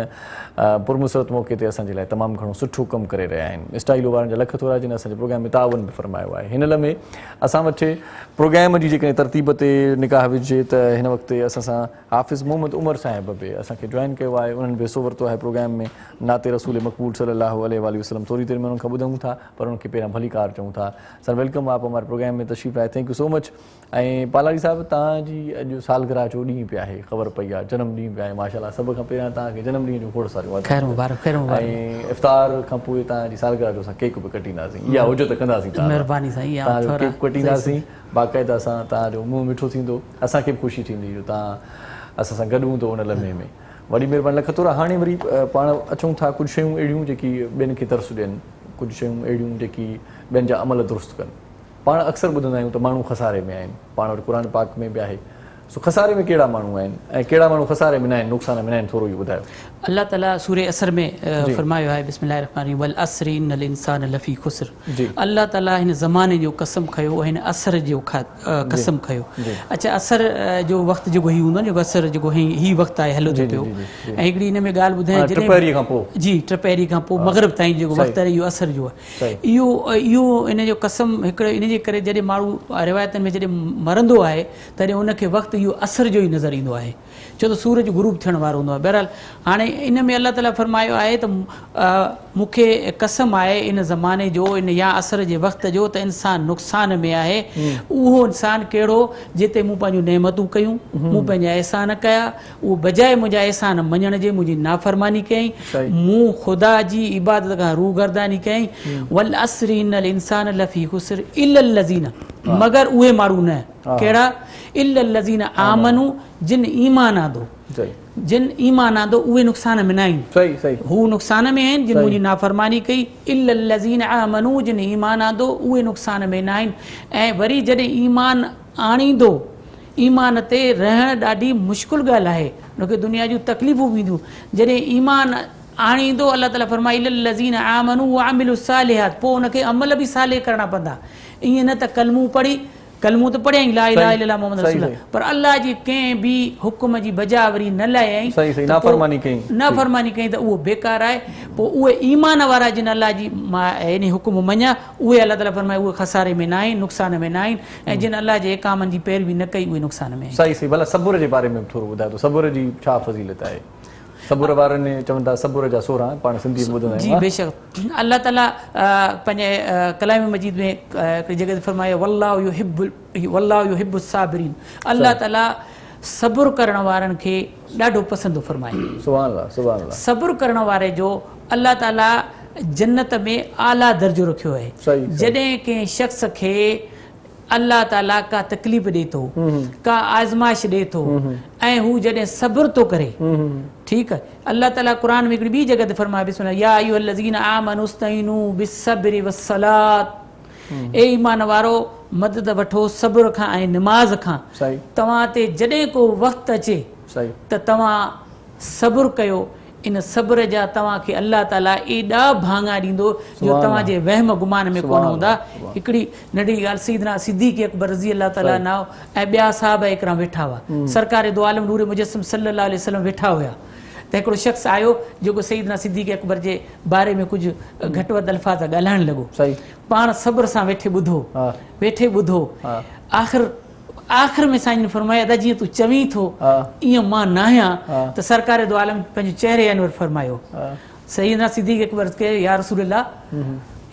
[SPEAKER 1] पुरमसरत मौक़े ते असांजे लाइ तमामु घणो सुठो कमु करे रहिया आहिनि। स्टाइलो वारनि जा लख थोरा, जिन असांजे प्रोग्राम में तावन बि फ़रमायो आहे। हिन लम्हे असां वटि प्रोग्राम जी जेकॾहिं तरतीब ते निकाह विझे त हिन वक़्तु असां सां हाफ़िज़ मोहम्मद उमर साहिब बि असांखे जॉइन कयो आहे। उन्हनि बि हिसो वरितो आहे प्रोग्राम में। नाते रसूल मक़बूल सल्लल्लाहु अलैहि वसल्लम थोरी देरि में उन्हनि खां ॿुधूं था, पर उन्हनि खे पहिरियां भली कार चऊं था। सर वेलकम, आप हमारे प्रोग्राम में तशरीफ़ आए, थैंक यू सो मच। ऐं पालारी साहिबु, तव्हांजी अॼु सालगिरह जो ॾींहुं पिया आहे, ख़बर पई आहे, जनम ॾींहुं पिया आहे। माशाल्लाह, सभ खां पहिरियां तव्हांखे जनम ॾींहं जो खोड़ सारियूं
[SPEAKER 3] ख़ैर मुबारक, ख़ैर मुबारक।
[SPEAKER 1] ऐं इफ़्तार खां पोइ तव्हांजी सालगिरह जो असां केक बि कटींदासीं, इहा हुजत कंदासीं।
[SPEAKER 3] महिरबानी साईं,
[SPEAKER 1] तव्हांजो केक कटींदासीं, बाक़ाइदा सां तव्हांजो मुंहुं मिठो थींदो, असांखे बि ख़ुशी थींदी जो तव्हां असां सां गॾु हूंदो उन लम्हे में। वॾी महिरबानी, लख थोरा। हाणे वरी पाण अचूं था कुझु शयूं अहिड़ियूं जेकी ॿियनि खे तरस ॾियनि, कुझु शयूं अहिड़ियूं जेकी ॿियनि जा अमल दुरुस्त कनि। पाण अक्सर ॿुधंदा आहियूं त माण्हू खसारे में आहिनि, पाण वटि क़ुर पाक में बि आहे। सो खसारे में कहिड़ा माण्हू आहिनि ऐं कहिड़ा माण्हू खसारे में न आहिनि, नुक़सान में न आहिनि, थोरो इहो ॿुधायो।
[SPEAKER 3] अल्लाह ताला सूरे असर में फरमायो आहे, बिस्मिल्लाहिर्रहमानिर्रहीम, वल अस्र इन्नल इंसान लफ़ी खुस्र। अल्लाह ताला हिन ज़माने जो कसम खयो, हिन असर जो कसम खयो। अच्छा, असर जो वक़्तु जेको ही हूंदो आहे, जेको असर जेको ही वक़्तु आहे हलो थो पियो। ऐं हिकिड़ी हिन में ॻाल्हि ॿुधायां,
[SPEAKER 1] टिपहरीअ खां पोइ,
[SPEAKER 3] जी टिपहरी खां पोइ मग़रिब ताईं जेको वक़्तु आहे, इहो असर जो आहे। इहो इन जो कसम हिकिड़ो इन जे करे जॾहिं माण्हू रिवायतनि में जॾहिं मरंदो आहे तॾहिं उनखे वक़्तु इहो असर जो ई नज़र ईंदो आहे, छो त सूरज गुरूब थियण वारो हूंदो आहे। बहरहाल हाणे इन में अल्लाह ताला फरमायो आहे त मूंखे कसम आहे इन ज़माने जो, इन या असर जे वक़्त जो, त इंसानु नुक़सान में आहे। उहो इंसानु कहिड़ो, जिते मूं पंहिंजूं नेमतूं कयूं, मूं पंहिंजा अहसान कया, उहो बजाए मुंहिंजा अहसान मञण जे मुंहिंजी नाफ़रमानी कयईं, मूं ख़ुदा जी इबादत खां रूगर्दानी कयईं। वल अस्र इन्नल इंसान लफ़ी खुस्र इल्लल लज़ीना, मगर उहे माण्हू न, कहिड़ा, इल्लल लज़ीना आमनू, जिन ईमान आंदो, जिन ईमान आंदो उहे नुक़सान में न आहिनि।
[SPEAKER 1] सही सही,
[SPEAKER 3] हू नुक़सान में आहिनि जिन मुंहिंजी नाफ़रमानी कई। इल्लल लज़ीना आमनू, जिन ईमान आंदो उहे नुक़सान में न आहिनि। ऐं वरी जॾहिं ईमान आणींदो, ईमान ते रहणु ॾाढी मुश्किल ॻाल्हि आहे, उनखे दुनिया जूं तकलीफ़ूं बि ईंदियूं। जॾहिं ईमान आणींदो, अल्लाह ताला फरमाए इल्लल लज़ीना आमनू व अमिलु सालिहात, पोइ उनखे अमल बि साले करणा पवंदा। ईअं न त कलमूं पढ़ी, कलमूं त पढ़ियईं ला इलाहा इल्लल्लाह मुहम्मद रसूलुल्लाह, पर अल्लाह जी कंहिं बि हुकुम जी बजावरी न लायईं,
[SPEAKER 1] नाफ़रमानी
[SPEAKER 3] कयईं, त उहो बेकार आहे। पोइ उहे ईमान वारा जिन अल्लाह जी यानी हुकुम मञा, उहे अल्लाह ताला फरमाए उहे खसारे में न आहिनि, नुक़सान में न आहिनि। ऐं जिन अल्लाह जे अहकामनि जी पैरवी न कई, उहे नुक़सान में आहिनि।
[SPEAKER 1] सही सही। भला सब्र जे बारे में थोरो ॿुधायो त सब्र जी छा फज़ीलत आहे? सब्र वारनि चवनि था सब्र जा 16 पाण सिंधी में ॿुधंदा आहियूं।
[SPEAKER 3] जी बेशक, अल्लाह ताला पंहिंजे कलाम मजीद में हिकिड़ी जॻह ते फरमायो वल्लाहु युहिब्बुस साबिरीन, अल्लाह ताला सब्र करण वारनि खे ॾाढो पसंदि फरमाए।
[SPEAKER 1] सुभान अल्लाह, सुभान अल्लाह।
[SPEAKER 3] सब्र करण वारे जो अल्लाह ताला जन्नत में आला दर्जो रखियो आहे।
[SPEAKER 1] सही, सही।
[SPEAKER 3] जॾहिं कंहिं शख़्स खे अल्लाह ताला का तकलीफ़ ॾिए थो, का आज़माइश ॾिए थो, ऐं हू जॾहिं सब्र थो करे, ठीकु आहे, अल्लाह ताला क़ुर में हिकिड़ी ॿी जॻह ते फरमाए बिस्मिल्लाह या अय्युहल्लज़ीना आमनू इस्तईनू बिस्सब्रि वस्सलात, ए ईमान वारो मदद वठो सब्र खां ऐं निमाज़ खां।
[SPEAKER 1] सही
[SPEAKER 3] तव्हां ते जॾहिं को वक़्तु अचे
[SPEAKER 1] सही
[SPEAKER 3] त तव्हां सब्र कयो, इन सब्र जा तव्हांखे अल्लाह ताला एॾा भाङा ॾींदो जो तव्हांजे वहम गुमान में कोन हूंदा। हिकिड़ी नंढी ॻाल्हि, सईदना सिद्दीक़ अकबर रज़ी अल्लाह ताला नाओ ऐं ॿिया साहब इकराम वेठा हुआ, सरकार दो आलम नूर मुजस्सम सल्लल्लाहु अलैहि वसल्लम वेठा हुया, त हिकिड़ो शख़्स आयो जेको सईदना सिद्दीक़ अकबर जे बारे में कुझु घटि वधि अल्फाज़ ॻाल्हाइण लॻो।
[SPEAKER 1] सही
[SPEAKER 3] पाण सब्र सां वेठे ॿुधो, वेठे ॿुधो, आख़िर में साईं ने फरमाया अदा जीअं तूं चवीं थो ईअं मां न आहियां, त सरकार दो आलम पंहिंजो चेहरे अनवर फरमायो, सईदना सिद्दीक़ अकबर के या रसूलल्लाह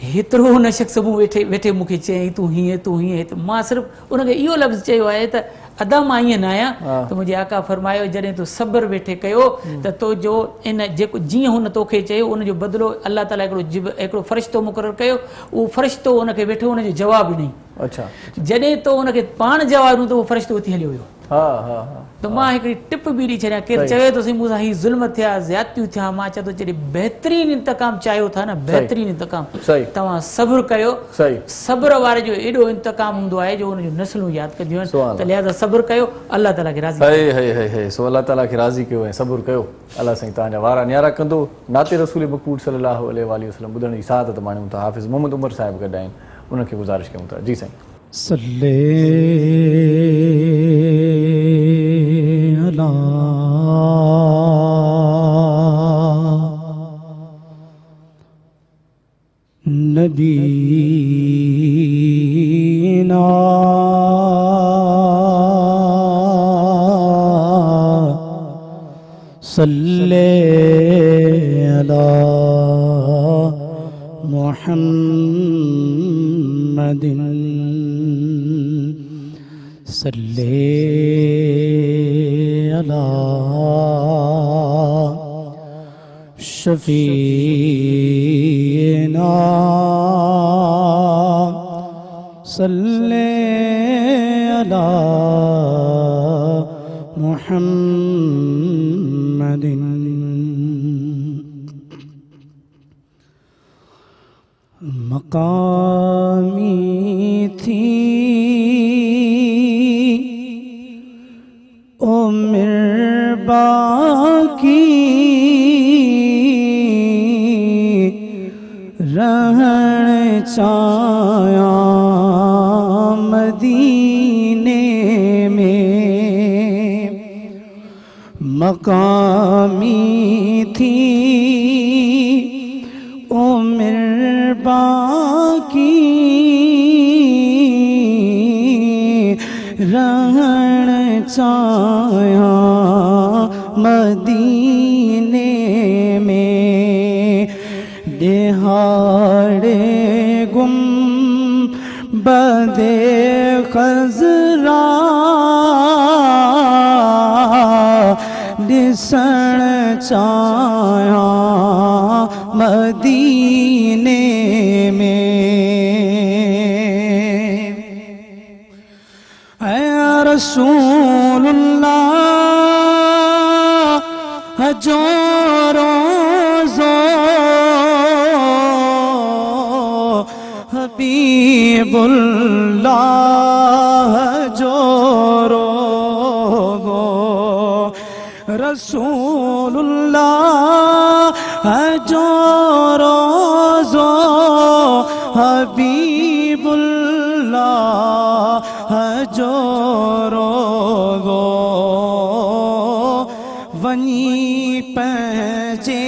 [SPEAKER 3] हेतिरो हुन शख़्स मूं वेठे वेठे मूंखे चयईं तूं हीअं, त मां सिर्फ़ु उनखे इहो लफ़्ज़ चयो आहे त अदा मां ईअं न आहियां, त मुंहिंजे आका फरमायो जॾहिं तूं सब्र वेठे कयो त तो जो इन जेको जीअं हुन तोखे चयो उनजो बदिलो अल्लाह ताला हिकिड़ो फ़रिश्तो मुक़ररु कयो, उहो फ़रिश्तो हुनखे वेठो हुनजो जवाबु ॾिनई।
[SPEAKER 1] अच्छा
[SPEAKER 3] जॾहिं तो हुनखे पाण जवाबु ॾिनो त उहो फ़रिश्तो उथी हलियो वियो।
[SPEAKER 1] हाँ
[SPEAKER 3] त मां हिकिड़ी टिप बि ॾेई छॾियां, केरु चवे थो साईं मूंसां हीउ ज़ुल्म थिया ज़्यादतियूं थिया, मां चवां थो जॾहिं बहितरीन इंतकाम चाहियो था न, बहितरीन इंतकाम,
[SPEAKER 1] सही
[SPEAKER 3] तव्हां सब्र कयो।
[SPEAKER 1] सही
[SPEAKER 3] सब्र वारे जो एॾो इंतकाम हूंदो आहे जो हुनजूं नस्लूं यादि कंदियूं आहिनि, त लिहाज़ा सब्र कयो, अल्लाह ताला खे राज़ी
[SPEAKER 1] है सो अल्लाह ताला खे राज़ी कयो ऐं सब्र कयो। अल्लाह साईं तव्हांजा वारा न्यारा कंदो। नाते रसूल मक़बूल सल्लल्लाहु अलैहि वसल्लम ॿुधण जी सादत माण्हू था। हाफ़िज़ मोहम्मद उमर साहिब गॾु आहिनि, उनखे गुज़ारिश कयूं था। जी साईं।
[SPEAKER 4] सल्ले अला नबीना सल्ले अला मुहम्मदिन सल्ले अला शफीना सल्ले अला मुहम्मदिन। मकामी थी ओ मिर्बा की रहन चाया मदीने में, मकामी थी ओ मिर्बा की रहन चाया मदीने में, दिहाड़े गुम बदे खजरा दिसण चाया मदीने में। ऐ रसूलुल्लाह जो रोज़ो हबीबुल्लाह जो रोगो, रसूलुल्लाह जो रोज़ो हबीबुल्लाह जो रोगो, वनी पंहिंजे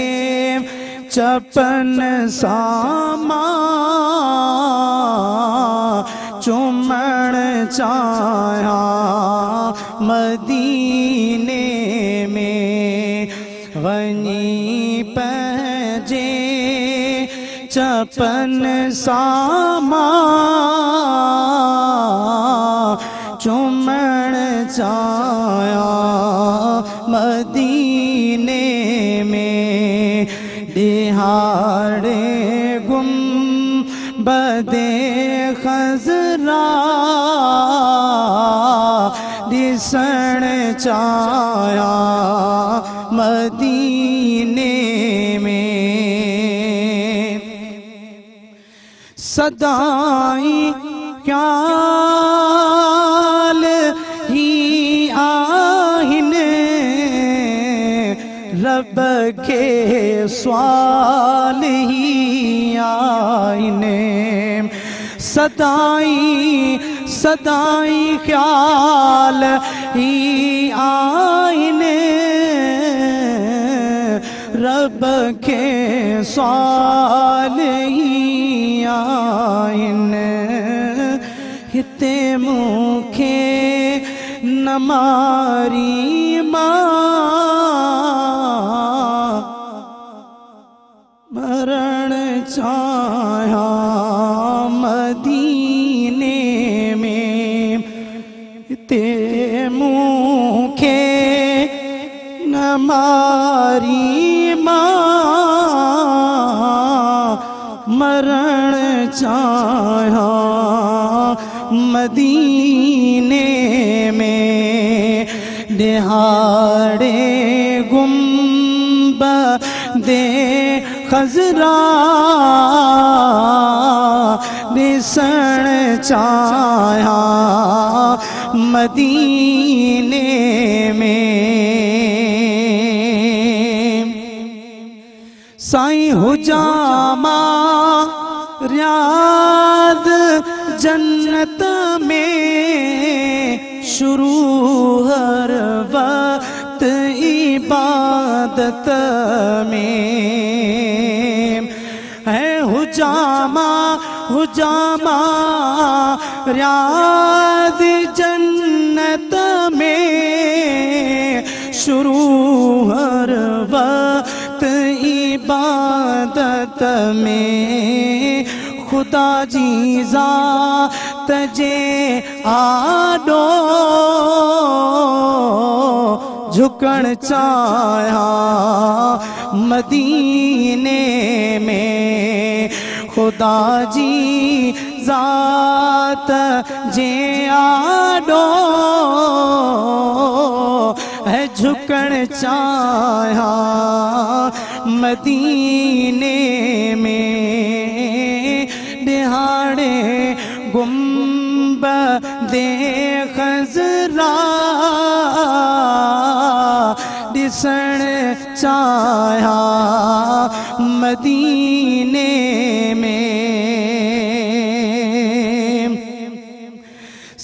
[SPEAKER 4] चपन सामा चुमण चाया मदीने में, वनी पंहिंजे चपन सामा चुमण चाया मदीने में।
[SPEAKER 7] दिहाड़े गुंबदे खज़रा ॾिसण चाहियां मदीने में सदाई ख्याल ही आहिनि रब के सवाल ही आहिनि सदाई ख्याल ही आहिनि रब के सवाल ही आहिनि हिते मूंखे न मारी मरण चाहियां मदीने में हिते मूंखे न मारी मरण चाहियां मदीने में दिहाड़े गुंबदे खज़रा ॾिसण चाहियां मदीने में साईं हुजामा रियाद जन्नत में शुरू हर वक्त इबादत में है हुजामा रियाद जन्नत में शुरू हर वक्त इबादत में खुदा जी ज़ात जे आॾो झुकण चाहियां मदीने में खुदा जी ज़ात जे आॾो है झुकण चाहियां मदीने में दिहाड़े गुंबदे खज़रा ॾिसण चाहियां मदीने में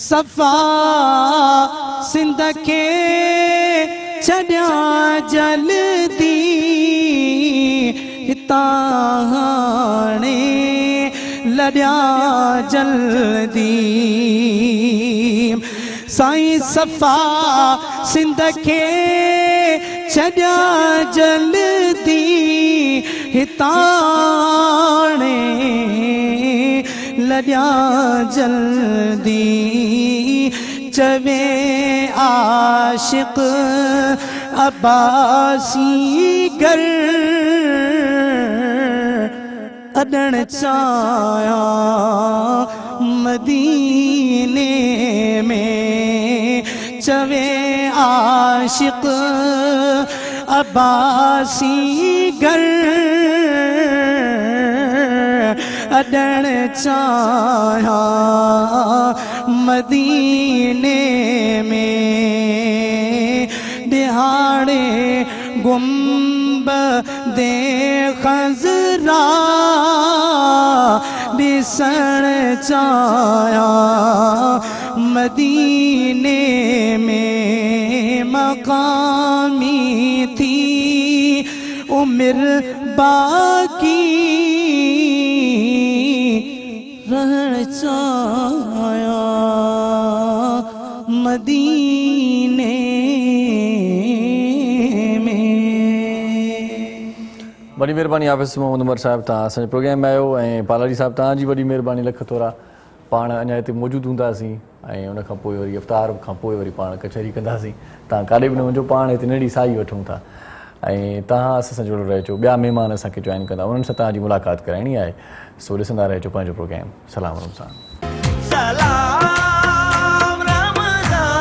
[SPEAKER 7] सफ़ा सिंध खे छॾियां जल्दी हितां हाणे लॾियां जल्दी साईं सफ़ा सिंध खे छॾियां जल्दी हितां हाणे लॾियां जल्दी चवे आशिक़ अब्बासी घर अॾण चाहियां मदीने में चवे आशिक़ अब्बासी घर अॾण चाहियां मदीने में दिहाड़े गुंबदे खज़रा ॾिसण चाहियां मदीने में मक़ामी थी उम्र बाकी रहण चाहियां मदीने में।
[SPEAKER 1] वॾी महिरबानी हाफ़िज़ मोहम्मद उमर साहिब तव्हां असांजे प्रोग्राम में आयो ऐं पालारी साहिब तव्हांजी वॾी महिरबानी लख थोरा पाण अञा हिते मौजूदु हूंदासीं ऐं उन खां पोइ वरी इफ़्तार खां पोइ वरी पाण कचहरी कंदासीं तव्हां काॾे बि न वञो पाण हिते नंढी साई वठूं था ऐं तव्हां असां सां जुड़ियल रहिजो, ॿिया महिमान असांखे जॉइन कंदा, उन्हनि सां तव्हांजी मुलाक़ात कराइणी आहे। सो ॾिसंदा रहिजो पंहिंजो प्रोग्राम सलाम रमज़ान।
[SPEAKER 5] सलाम रमज़ान,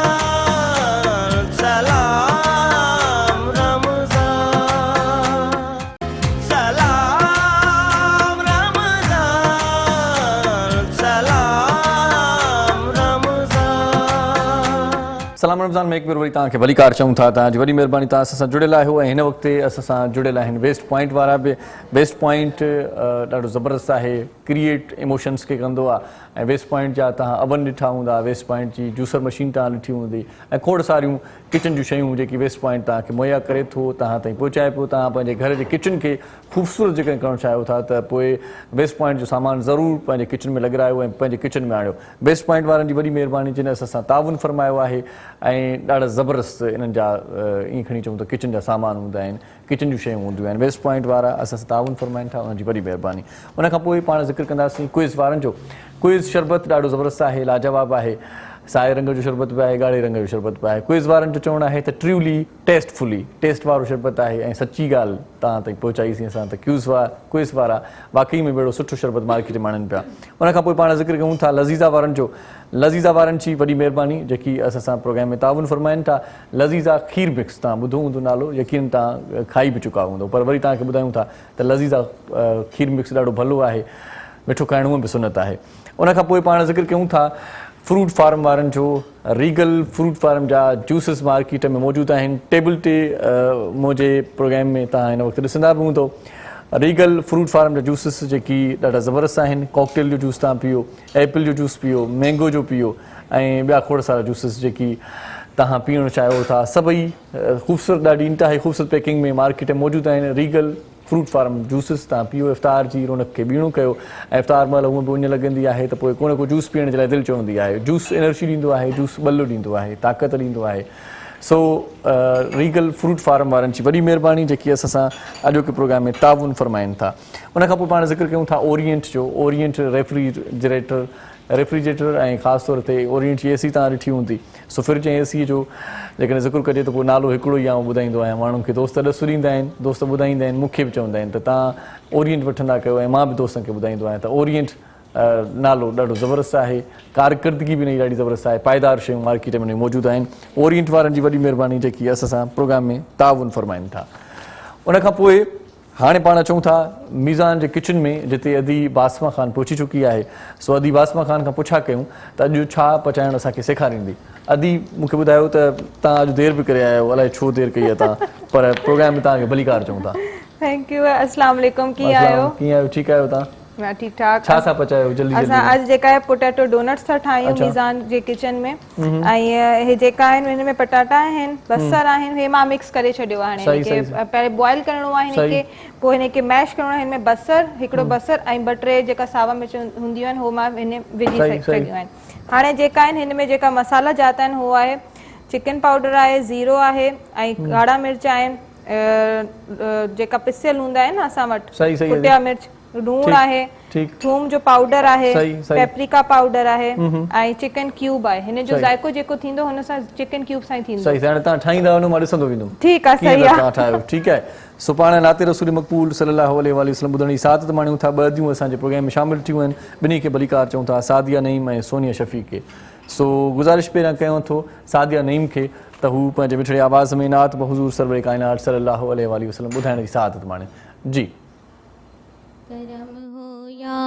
[SPEAKER 5] सलाम रमज़ान, सलाम रमज़ान, सलाम रमज़ान।
[SPEAKER 1] सलाम रमज़ान में हिकु भेरो वरी तव्हांखे भली कार चऊं था, तव्हांजी वॾी महिरबानी, तव्हां असां सां जुड़ियल आहियो। ऐं हिन वक़्तु असां सां जुड़ियल आहिनि वेस्ट पॉइंट वारा बि। वेस्ट पॉइंट ॾाढो ज़बरदस्तु आहे, क्रिएट इमोशन्स खे कंदो आहे। ऐं वेस्ट पॉइंट जा तव्हां अवन ॾिठा हूंदा, वेस्ट पॉइंट जी जूसर मशीन तव्हां ॾिठी हूंदी, ऐं खोड़ सारियूं किचन जूं शयूं जेकी वेस्ट पॉइंट तव्हांखे मुहैया करे थो, तव्हां ताईं पहुचाए पियो। तव्हां पंहिंजे घर जे किचन खे ख़ूबसूरत जेकॾहिं करणु चाहियो था त पोइ वेस्ट पॉइंट जो सामान ज़रूरु पंहिंजे किचन में लॻारायो ऐं पंहिंजे किचन में आणियो। वेस्ट पॉइंट वारनि जी वॾी महिरबानी जिन असां सां ताउन फरमायो आहे। ऐं ॾाढा ज़बरदस्तु इन्हनि जा ईअं खणी चऊं त किचन जा सामान हूंदा आहिनि, किचन जूं शयूं हूंदियूं आहिनि। वेस्ट पॉइंट वारा असां सां ताउन फरमाइनि था, उन्हनि जी वॾी महिरबानी। उनखां पोइ पाण ज़िक्र कंदासीं क्विज़ वारनि जो। क्विज़ शरबत ॾाढो ज़बरदस्तु आहे, लाजवाब आहे। साए रंग जो शरबत बि आहे, ॻाढ़े रंग जो शरबत बि आहे। क्विज़ वारनि जो चवणु आहे त ट्रूली टेस्टफुली टेस्ट वारो शरबत आहे ऐं सची ॻाल्हि तव्हां ताईं पहुचाईसीं असां त क्विज़ वारा वाक़ई में अहिड़ो सुठो शरबत मार्केट में आणनि पिया। उनखां पोइ पाण ज़िक्र कयूं था लज़ीज़ा वारनि जो। लज़ीज़ा वारनि जी वॾी महिरबानी जेकी असां सां प्रोग्राम में ताउन फरमाइनि था। लज़ीज़ा खीर मिक्स, तव्हां ॿुधो हूंदो नालो, यकीन तव्हां खाई बि चुका हूंदो, पर वरी तव्हांखे ॿुधायूं था त लज़ीज़ा खीर मिक्स ॾाढो भलो आहे, मिठो खाइण हूअं बि सुनत आहे। उनखां पोइ पाण ज़िक्र कयूं था फ्रूट फार्म वारनि जो। रीगल फ्रूट फार्म जा जूसिस मार्केट में मौजूदु आहिनि। टेबल ते मुंहिंजे प्रोग्राम में तव्हां हिन वक़्तु ॾिसंदा बि हूंदो। रीगल फ्रूट फार्म जा जूसिस जेकी ॾाढा ज़बरदस्तु आहिनि। कॉकटेल जो जूस तव्हां पीओ, एप्पल जो जूस पीओ, मैंगो जो पीओ ऐं ॿिया खोड़ सारा जूसिस जेकी तव्हां पीअणु चाहियो था, सभई ख़ूबसूरत ॾाढी इंतिहाई ख़ूबसूरत पैकिंग में मार्केट में मौजूदु आहिनि। रीगल फ्रूट फार्म जूसिस तव्हां पीओ, इफ़्तार जी रौनक खे ॿीणो कयो। ऐं इफ़्तार महिल हूअं बि उञ लॻंदी आहे त पोइ को न को जूस पीअण जे लाइ दिलि चवंदी आहे। जूस एनर्जी ॾींदो आहे, जूस ॿलो ॾींदो आहे, ताक़त ॾींदो आहे। सो रीगल फ्रूट फार्म वारनि जी वॾी महिरबानी जेकी असां सां अॼोके प्रोग्राम में ताउन फरमाइनि था। उनखां पोइ पाण ज़िक्र कयूं था ओरिएंट जो। ओरिएंट रेफ्रिजरेटर ऐं ख़ासि तौर ते ओरिएंट जी एसी तव्हां ॾिठी हूंदी। सो फ्रिज ऐं एसी जो जेकॾहिं ज़िक्र कजे त पोइ नालो हिकिड़ो ई आउं ॿुधाईंदो आहियां। माण्हुनि खे दोस्त ॾसु ॾींदा आहिनि, दोस्त ॿुधाईंदा आहिनि, मूंखे बि चवंदा आहिनि त तव्हां ओरिएंट वठंदा कयो, ऐं मां बि दोस्तनि खे ॿुधाईंदो आहियां त ओरिएंट नालो ॾाढो ज़बरदस्तु आहे। कारकर्दगी बि हिनजी ॾाढी ज़बरदस्तु आहे, पाइदार शयूं मार्केट में मौजूदु आहिनि। ओरिएंट वारनि जी वॾी महिरबानी जेकी असां सां प्रोग्राम में ताउन फरमाइनि था। उनखां पोइ हाणे पाण अचूं था मीज़ान जे किचन में, जिते अदी बासमा ख़ान पहुची चुकी आहे। सो अदी बासमा ख़ान खां पुछा कयूं त अॼु छा पचाइणु असांखे सेखारींदी। अदी मूंखे ॿुधायो त तव्हां अॼु देरि बि करे आया आहियो, अलाए छो देरि कई आहे तव्हां, पर प्रोग्राम में तव्हांखे भली कार चऊं था।
[SPEAKER 8] Thank U. अस्सलाम वालेकुम, कीअं आहियो?
[SPEAKER 1] कीअं आहियो? ठीकु आहियो तव्हां?
[SPEAKER 8] मैं ठीक ठाक।
[SPEAKER 1] छा छा पचायो जल्दी जल्दी?
[SPEAKER 8] असां अॼु जेका आहे पोटैटो डोनट्स था ठाहियूं मीज़ान जे किचन में। ऐं हे जेका आहिनि हिन में पटाटा आहिनि, बसर आहिनि, हे मां मिक्स करे छॾियो आहे। हाणे हिनखे पहिरीं बॉइल करिणो आहे हिनखे, पोइ हिनखे मैश करिणो आहे। हिन में बसर, हिकिड़ो बसर ऐं ॿ टे जेका सावा मिर्च हूंदियूं आहिनि उहो मां हिन विझी छॾियूं आहिनि। हाणे जेका आहिनि हिन में जेका मसाला जाता आहिनि उहो आहे चिकन पाउडर आहे, ज़ीरो आहे ऐं ॻाढ़ा मिर्च आहिनि जेका पिसियल हूंदा आहिनि असां वटि, कुटिया मिर्च, लूण आहे, थूम जो पाउडर आहे, पेपरिका पाउडर आहे ऐं चिकन क्यूब आहे। हिन जो ज़ाइको जेको थींदो हुन सां चिकन क्यूब सां ई थींदो।
[SPEAKER 1] सही हाणे तव्हां ठाहींदा वञो, मां ॾिसंदो वेंदुमि।
[SPEAKER 8] ठीकु आहे, सही आहे,
[SPEAKER 1] तव्हां ठाहियो। ठीकु आहे। सो पाण नाते रसूल मक़बूल सल्लल्लाहु अलैहि वसल्लम ॿुधण जी सादत माणियूं था। ॿ अदियूं असांजे प्रोग्राम में शामिल थियूं आहिनि, ॿिन्ही खे भली कार चऊं था, सादिया नईम ऐं सोनिया शफ़ी खे। सो गुज़ारिश पहिरियां कयां थो सादिया नईम खे त हू पंहिंजे मिठड़े आवाज़ में नात हुज़ूर सरवर काइनात सल्लल्लाहु अलैहि वसल्लम ॿुधाइण जी सादत माणे। जी।
[SPEAKER 2] करम हो या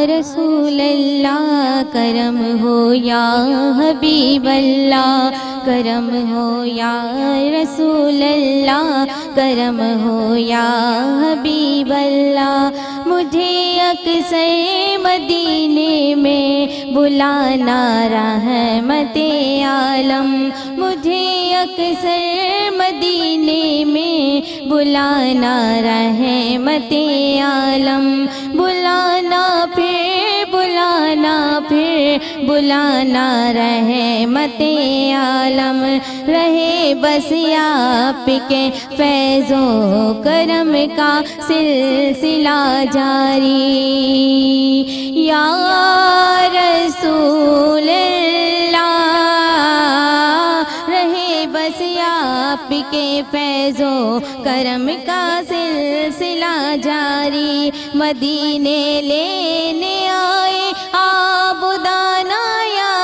[SPEAKER 2] रसूल अल्लाह, करम हो या हबीब अल्लाह, करम हो या रसूल अल्लाह, करम हो या हबीब अल्लाह। मुझे अक्सर मदीने में बुलाना रहमते आलम, मुझे अक्सर मदीने में बुलाना रहमते आलम। बुलाना फिर बुलाना फिर बुलाना रहमते आलम। रहे बस आपके फैज़ो करम का सिलसिला जारी। या रसूल अल्लाह, रहे बस آپ کے فیض و کرم کا سلسلہ جاری مدینے لینے آئے آبدانا یا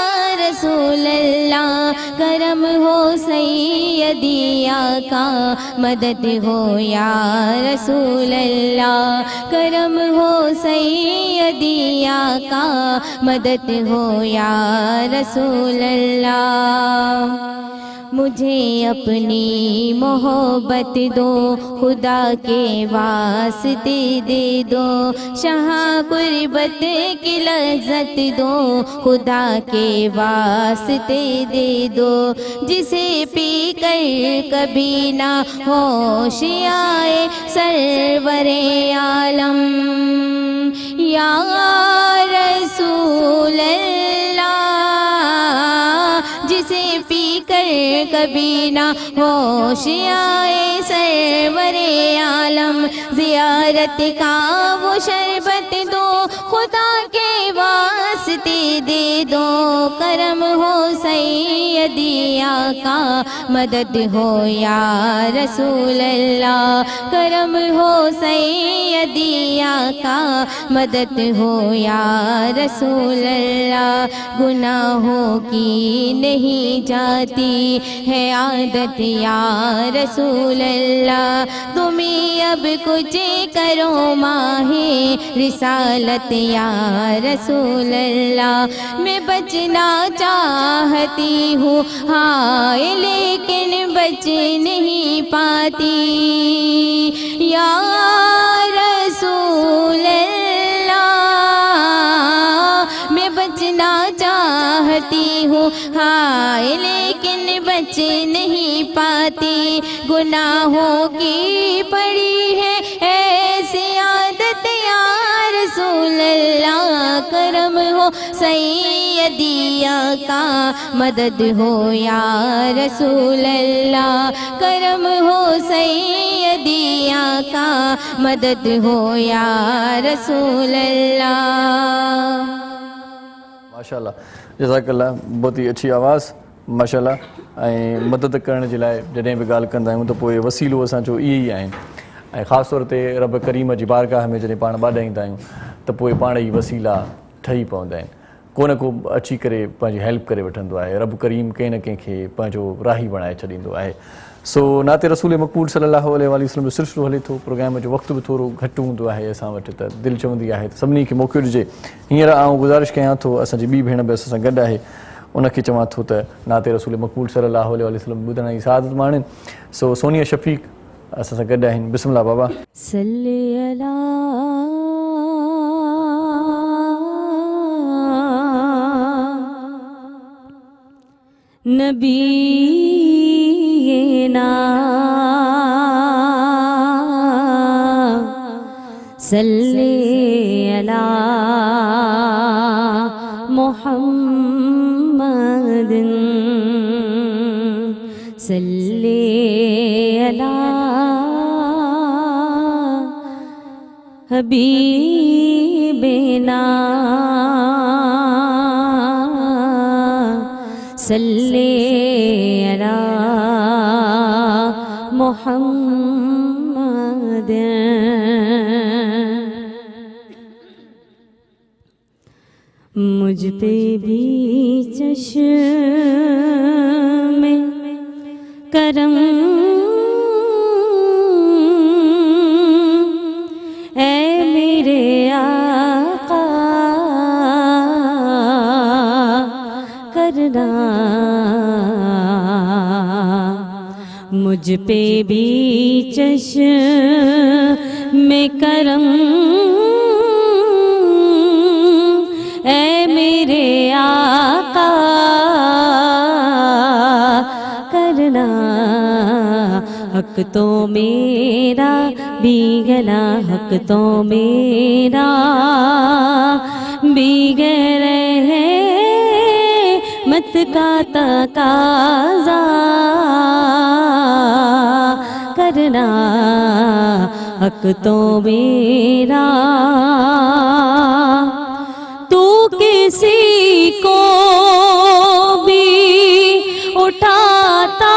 [SPEAKER 2] رسول اللہ کرم ہو سیدی آقا مدد ہو یا رسول اللہ کرم ہو سیدی آقا مدد ہو یا رسول اللہ مجھے اپنی محبت دو خدا کے واسطے دے دو شہاں قربت کی لذت دو خدا کے واسطے دے دو جسے پی کر کبھی نہ ہوش آئے سرور عالم یا رسول اللہ جسے پی کر کبھی نہ ہوش آئے سرور عالم زیارت کا وہ شربت دو خدا کے واسطے دے دو کرم ہو سیدی آقا مدد ہو یا رسول اللہ کرم ہو سیدی آقا مدد ہو یا رسول اللہ گناہوں کی نہیں جاتی ہے عادت یا رسول اللہ تمہیں اب کچھ کرو ماہ رسالت یا رسول اللہ میں بچنا چاہتی ہوں ہائے لیکن بچ نہیں پاتی یا رسول اللہ میں بچنا چاہتی ہوں ہائے لیکن بچ نہیں پاتی گناہوں کی پڑی ہے ایسی عادت یا رسول اللہ کرم ہو سیدی آقا مدد ہو یا رسول اللہ کرم ہو سیدی آقا مدد ہو یا رسول اللہ
[SPEAKER 1] ماشاءاللہ جزاک اللہ بہت ہی اچھی آواز ماشاءاللہ مدد کرنے کے لیے جڏहिं بھی ॻाल्हि कंदा आहियूं त पोइ वसीलो असांजो इहे ई आहिनि ऐं ख़ासि तौर ते रब करीम जी बारगाह में जॾहिं पाण ॿाॾाईंदा आहियूं त पोइ पाण ई वसीला ठही पवंदा आहिनि को न को अची करे पंहिंजी हेल्प करे वठंदो आहे रब करीम कंहिं न कंहिंखे पंहिंजो राही बणाए छॾींदो आहे सो नाते रसूल मक़बूल सल्लल्लाहु अलैहि वसल्लम जो सिलसिलो हले थो प्रोग्राम जो वक़्तु बि थोरो घटि हूंदो आहे असां वटि त दिलि चवंदी आहे त सभिनी खे मौक़ो ॾिजे हींअर आउं गुज़ारिश कयां थो असांजी ॿी भेण बि असां सां गॾु आहे उनखे चवां थो त नाते रसूल मक़बूल सल्लल्लाहु अलैहि वसल्लम ॿुधण जी सआदत माणनि सो सोनिया शफ़ीक असां सां गॾु आहिनि बिस्मिल्लाह बाबा
[SPEAKER 2] सल्ली अला नबीना सल्ली अला मुहम्मदिन सल्ली अला हबीबिना सल्ली अला मुहम्मद मुझ पे भी चश्म करम ऐ मेरे आका करना मुझ पे भी चश्म करम ऐ मेरे आका करना हक तो मेरा भी गला हक तो मेरा भी गए है मत का तकाज़ा करना हक तो मेरा तू किसी को भी उठाता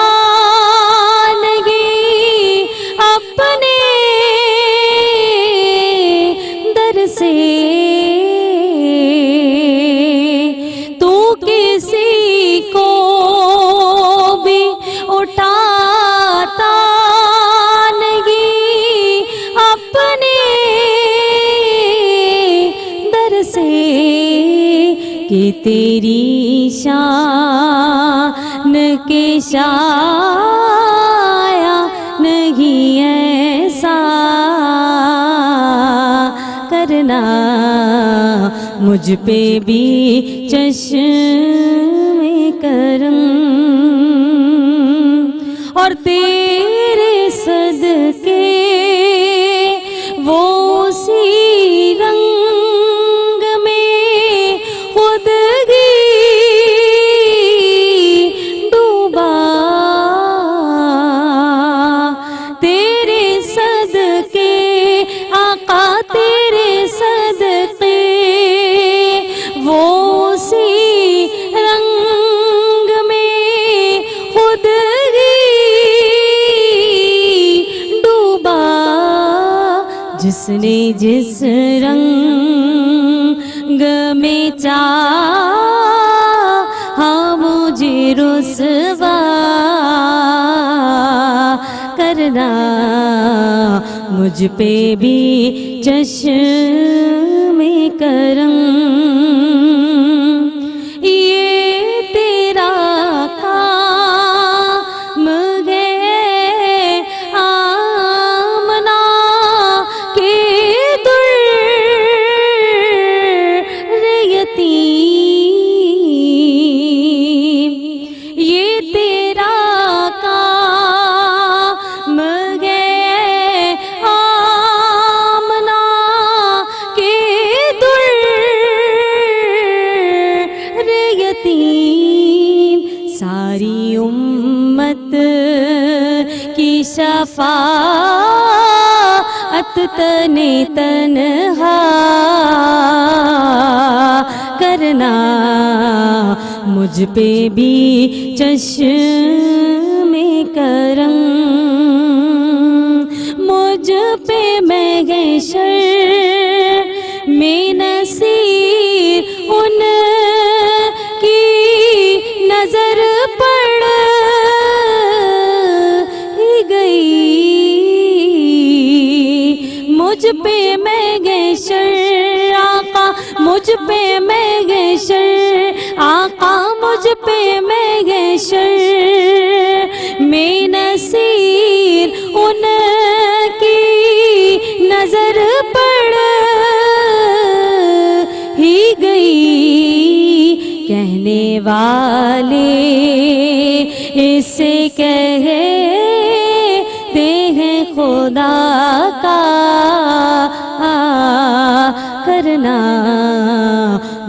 [SPEAKER 2] کہ تیری شان کے شایا نہیں ایسا کرنا مجھ پہ بھی چشم کرم اور تیرے صدقے وہ اسی رنگ میں خود گی ڈوبا تیرے صدقے آقا تیرے صدقے وہ اسی رنگ میں خود جس نے جس رنگ میں چاہا مجھے رسوا کرنا مجھ پہ بھی چشم کرم یہ تیرا کام ہے آمنا کے در یتیم یہ تیرا کام ہے آمنا کے در یتیم ساری امت کی شفاعت تنے تنہا کرنا مجھ پہ بھی چشم کرم مجھ پہ محشر میں نصیر ان کی نظر پڑ ہی گئی مجھ پہ محشر آقا مجھ پہ محشر آقا مجھ پہ محشر میں نصیر ان کی نظر پڑ ہی گئی کہنے والے اسے کہتے ہیں خدا کا کرنا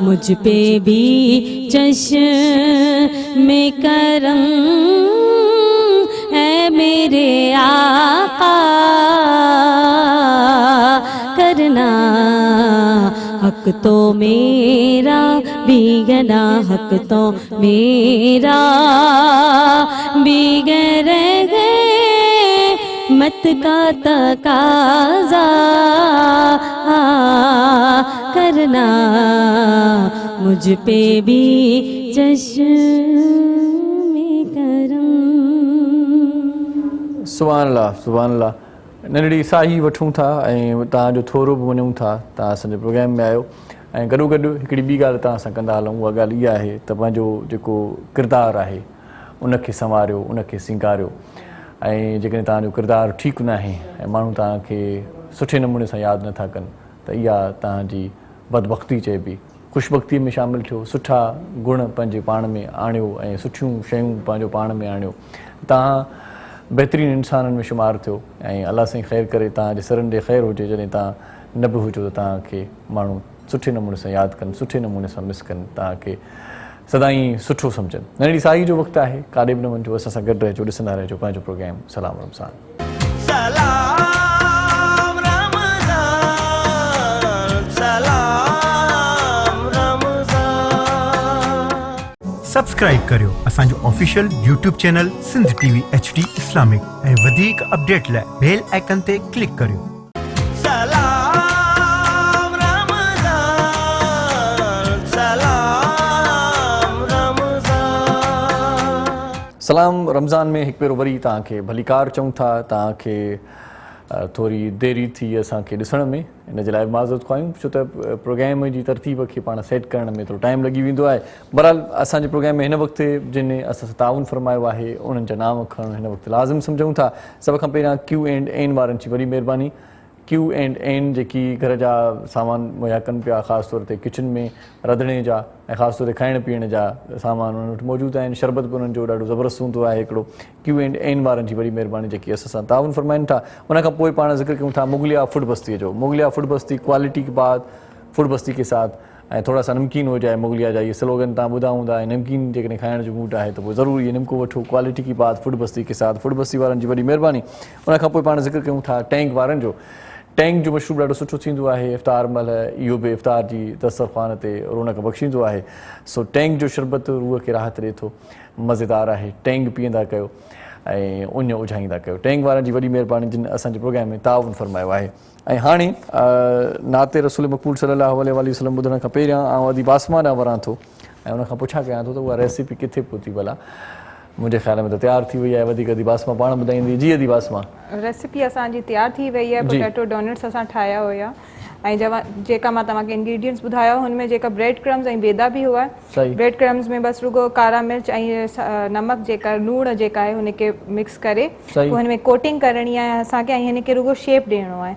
[SPEAKER 2] مجھ پہ بھی چشم کرم ہے میرے آقا کرنا حق تو میرا بیگنا حق تو میرا بیگر ہے مت کا تقاضا کرنا مجھ پہ بھی چشم کرم
[SPEAKER 1] سبحان اللہ سبحان اللہ नंढड़ी साही वठूं था ऐं तव्हांजो थोरो बि वञूं था तव्हां असांजे प्रोग्राम में आहियो ऐं गॾोगॾु हिकिड़ी ॿी ॻाल्हि तव्हां सां कंदा हलूं उहा ॻाल्हि इहा आहे त पंहिंजो जेको किरदारु आहे उनखे संवारियो उनखे सिंगारियो ऐं जेकॾहिं तव्हांजो किरदारु ठीकु न आहे ऐं माण्हू तव्हांखे सुठे नमूने सां यादि नथा कनि त इहा तव्हांजी बदबख़्ती चइबी ख़ुशबख़्तीअ में शामिलु थियो सुठा गुण पंहिंजे पाण में आणियो ऐं सुठियूं शयूं पंहिंजो पाण में आणियो तव्हां बहितरीनु इंसाननि में शुमारु थियो ऐं अलाह साईं ख़ैरु करे तव्हांजे सरनि ॾे ख़ैरु हुजे जॾहिं तव्हां न बि हुजो त तव्हांखे माण्हू सुठे नमूने सां यादि कनि सुठे नमूने सां मिस कनि तव्हांखे सदाईं सुठो सम्झनि नंढड़ी साही जो वक़्तु आहे काॾे बि न वञिजो असां सां गॾु रहिजो ॾिसंदा रहिजो पंहिंजो प्रोग्राम सलाम रमज़ान
[SPEAKER 5] सलाम रमज़ान सलाम रमज़ान
[SPEAKER 6] सब्सक्राइब करियो असांजो official YouTube channel Sindh TV HD Islamic ऐं वधीक अपडेट लाइ बेल आइकन ते क्लिक करियो
[SPEAKER 5] सलाम रमज़ान सलाम रमज़ान
[SPEAKER 1] सलाम रमज़ान में हिकु भेरो वरी तव्हांखे भलीकार चऊं था तव्हांखे थोरी देरी थी असांखे ॾिसण में, इन जे लाइ माज़रत ख़्वाहियूं छो त प्रोग्राम जी तरतीब खे पाण सेट करण में थोरो टाइम लॻी वेंदो आहे। बहरहाल असांजे प्रोग्राम में हिन वक़्तु जिन असां सां ताउन फरमायो आहे उन्हनि जा नाम खणणु हिन वक़्तु लाज़िम सम्झूं था। सभ खां पहिरियां Q&A वारनि जी वॾी महिरबानी। Q&A जेकी घर जा सामान मुहैया कनि पिया, ख़ासि तौर ते किचन में रंधिणे जा ऐं ख़ासि तौर ते खाइण पीअण जा सामान उन्हनि वटि मौजूदु आहिनि। शरबत बि उन्हनि जो ॾाढो ज़बरदस्त हूंदो आहे हिकिड़ो। Q&A वारनि जी वॾी महिरबानी जेकी असां सां ताउन फरमाइनि था। उन खां पोइ पाण ज़िक्र कयूं था मुगलिया फूड बस्तीअ जो। मुगलिया फूड बस्ती क्वालिटी के बाद फूड बस्ती के साथ ऐं थोरा सा नमकीन हो जाए मुगलिया जा, इहे स्लोगन तव्हां ॿुधा हूंदा। ऐं नमकीन जेकॾहिं खाइण जो मूड आहे त पोइ ज़रूरु इहे निमको वठो। क्वालिटी की बात फूड बस्ती के साथ, फूड बस्ती वारनि जी वॾी महिरबानी। उन खां पोइ पाण ज़िक्र कयूं था टैंक वारनि जो। टैंक जो मशरूब ॾाढो सुठो थींदो आहे इफ़्तार महिल, इहो बि इफ़्तार जी दस्तरख़्वान ते रौनक बख़्शींदो आहे। सो टैंक जो शरबत रूह खे राहत ॾिए थो, मज़ेदार आहे। टैंक पीअंदा कयो ऐं उञ उझाईंदा कयो। टैंक वारनि जी वॾी महिरबानी जिन असांजे प्रोग्राम में ताउन फरमायो आहे। ऐं हाणे नाते रसूल मक़बूल सल्लल्लाहु अलैहि वसल्लम ॿुधण खां पहिरियां आउं अदी बासमा ॾांहुं वरां थो ऐं उनखां पुछा कयां थो त उहा रेसिपी किथे पहुती भला। मुंहिंजे ख़्याल में त तयारु थी वई आहे, वधीक अदी बासमा पाण ॿुधाईंदी। जी अदी बासमा,
[SPEAKER 8] रेसिपी असांजी तयारु थी वई आहे। पोटैटो डोनट्स असां ठाहिया हुया ऐं जेका मां तव्हांखे इंग्रीडियंट्स ॿुधायो हुनमें जेका ब्रेड क्रम्स ऐं बेदा बि हुआ। ब्रेड क्रम्स में बसि रुगो कारा मिर्च ऐं नमक जेका लूणु जेका आहे हुनखे मिक्स करे पोइ हुन में कोटिंग करणी आहे असांखे ऐं हिनखे रुगो शेप ॾियणो आहे।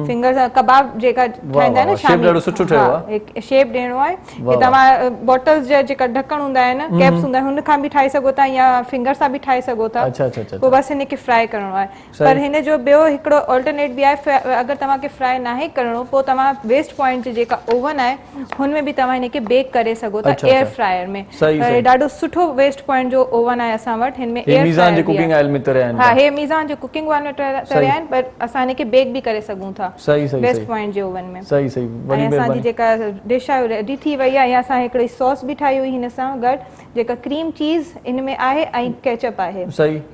[SPEAKER 8] फिंगर सां कबाब जेका ठाहींदा आहिनि न, शेप ॾियणो आहे। कि तव्हां बॉटल्स जा जेका ढकण हूंदा आहिनि, कैप्स हूंदा आहिनि, हुन खां बि ठाहे सघो था या फिंगर सां बि ठाहे सघो था। पोइ बसि हिनखे फ्राई करिणो आहे। पर हिन जो ॿियो हिकिड़ो ऑल्टरनेट बि आहे, अगरि तव्हांखे फ्राई नाहे करिणो पोइ तव्हां वेस्ट पॉइंट जेका ओवन आहे हुनमें बि तव्हां हिनखे बेक करे सघो था एयर फ्रायर में। ॾाढो सुठो वेस्ट पॉइंट जो ओवन आहे असां वटि। हिन में एयर फ्रायर कुकिंग ऑयल में तरिया आहिनि। हा, हे मीज़ान जो कुकिंग ऑयल में तरिया आहिनि, पर असां हिनखे बेक बि करे सघूं था वेस्ट पॉइंट जे ओवन में। ऐं असांजी जेका डिश आहे रेडी थी वई आहे। या असां हिकिड़ी सॉस बि ठाही हुई हिन सां गॾु, जेका क्रीम चीज़ हिन में आहे ऐं केचप आहे।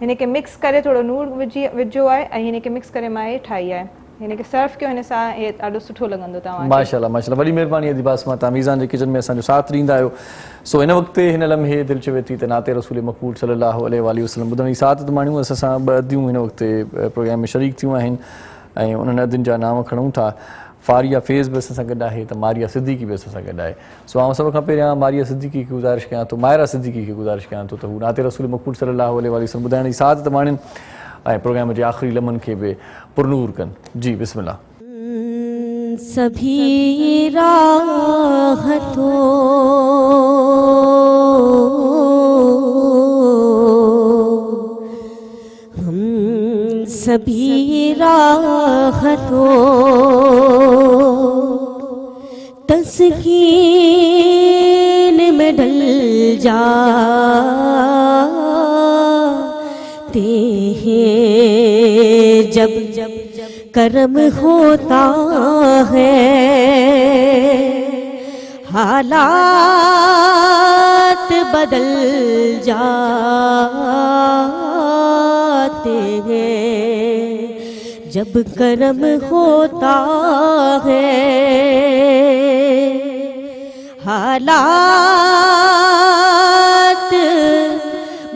[SPEAKER 8] हिनखे मिक्स करे थोरो लूणु विझो आहे ऐं हिनखे मिक्स करे मां ठाही आहे। हिनखे सर्व कयो, हिन सां हे ॾाढो सुठो लॻंदो तव्हांखे। माशाल्लाह माशाल्लाह, वॾी महिरबानी अदी बासमा, तव्हां मीज़ान जे किचन में असांजो साथ ॾींदा आहियो। सो हिन वक़्तु हिन लम्हे दिलि चवे थी त नाते रसूल मक़बूल सल्लल्लाहु अलैहि वसल्लम ॿुधण जी साथ त माण्हू असां सां ॿ अदियूं हिन वक़्तु प्रोग्राम में शरीक थियूं आहिनि ऐं उन्हनि अदियुनि जा नाम खणूं था। फारिया फेज़ बि असां सां गॾु आहे त मारिया सिद्दीकी बि असां सां गॾु आहे। सो आउं सभ खां पहिरियां मारिया सिद्दीकी खे गुज़ारिश कयां थो, मायरा सिद्दीकी खे गुज़ारिश कयां थो त हू नाते रसूल मक़बूल सल्लल्लाहु अलैहि वसल्लम ॿुधाइण जी साथ त माणिनि ऐं प्रोग्राम जे आख़िरी लम्हनि खे बि पुरनूर कनि। जी बिस्मिल्लाह।
[SPEAKER 2] सभी राहतों हम सभी राहतों तस्कीन में ढल जाते हैं जब करम होता है हालात बदल जाते हैं जब करम होता है हालात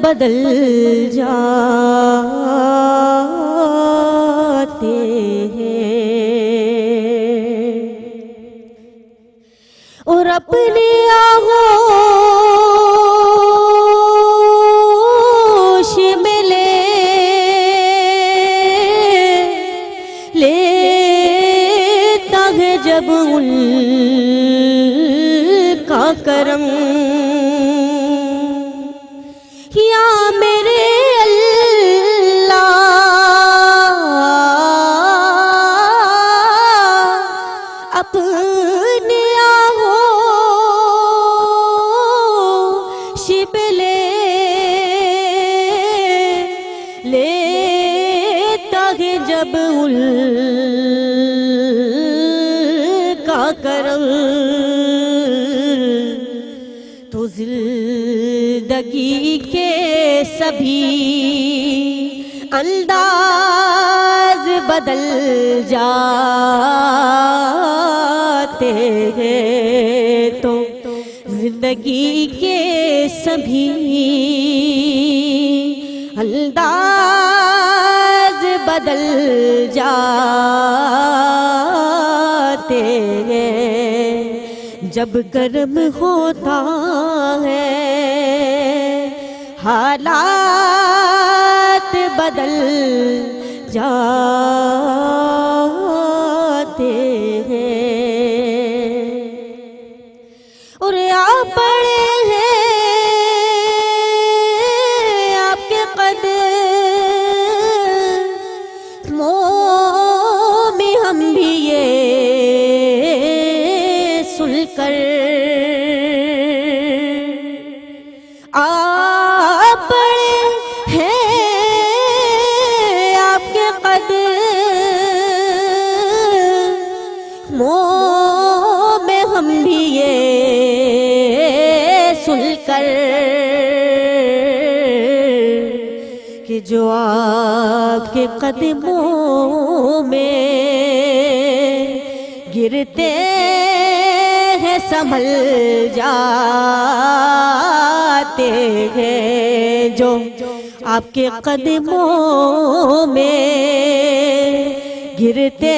[SPEAKER 2] बदल जाते और अपने आगोश में लेता है जब उनका करम या मेरे अल्लाह अपने जब उनका करम तो जिंदगी के सभी अंदाज बदल जाते हैं तो जिंदगी के सभी अंदाज بدل جاتے ہیں جب کرم ہوتا ہے حالات بدل جاتے ہیں اور آپ بڑے ہیں آپ کے قدموں میں ہم بھی یہ سن کر آپ بڑے ہیں آپ کے قدموں میں ہم بھی یہ سن کر کہ جو آپ کے قدموں میں گرتے ہیں سنبھل جاتے ہیں جو آپ کے قدموں میں گرتے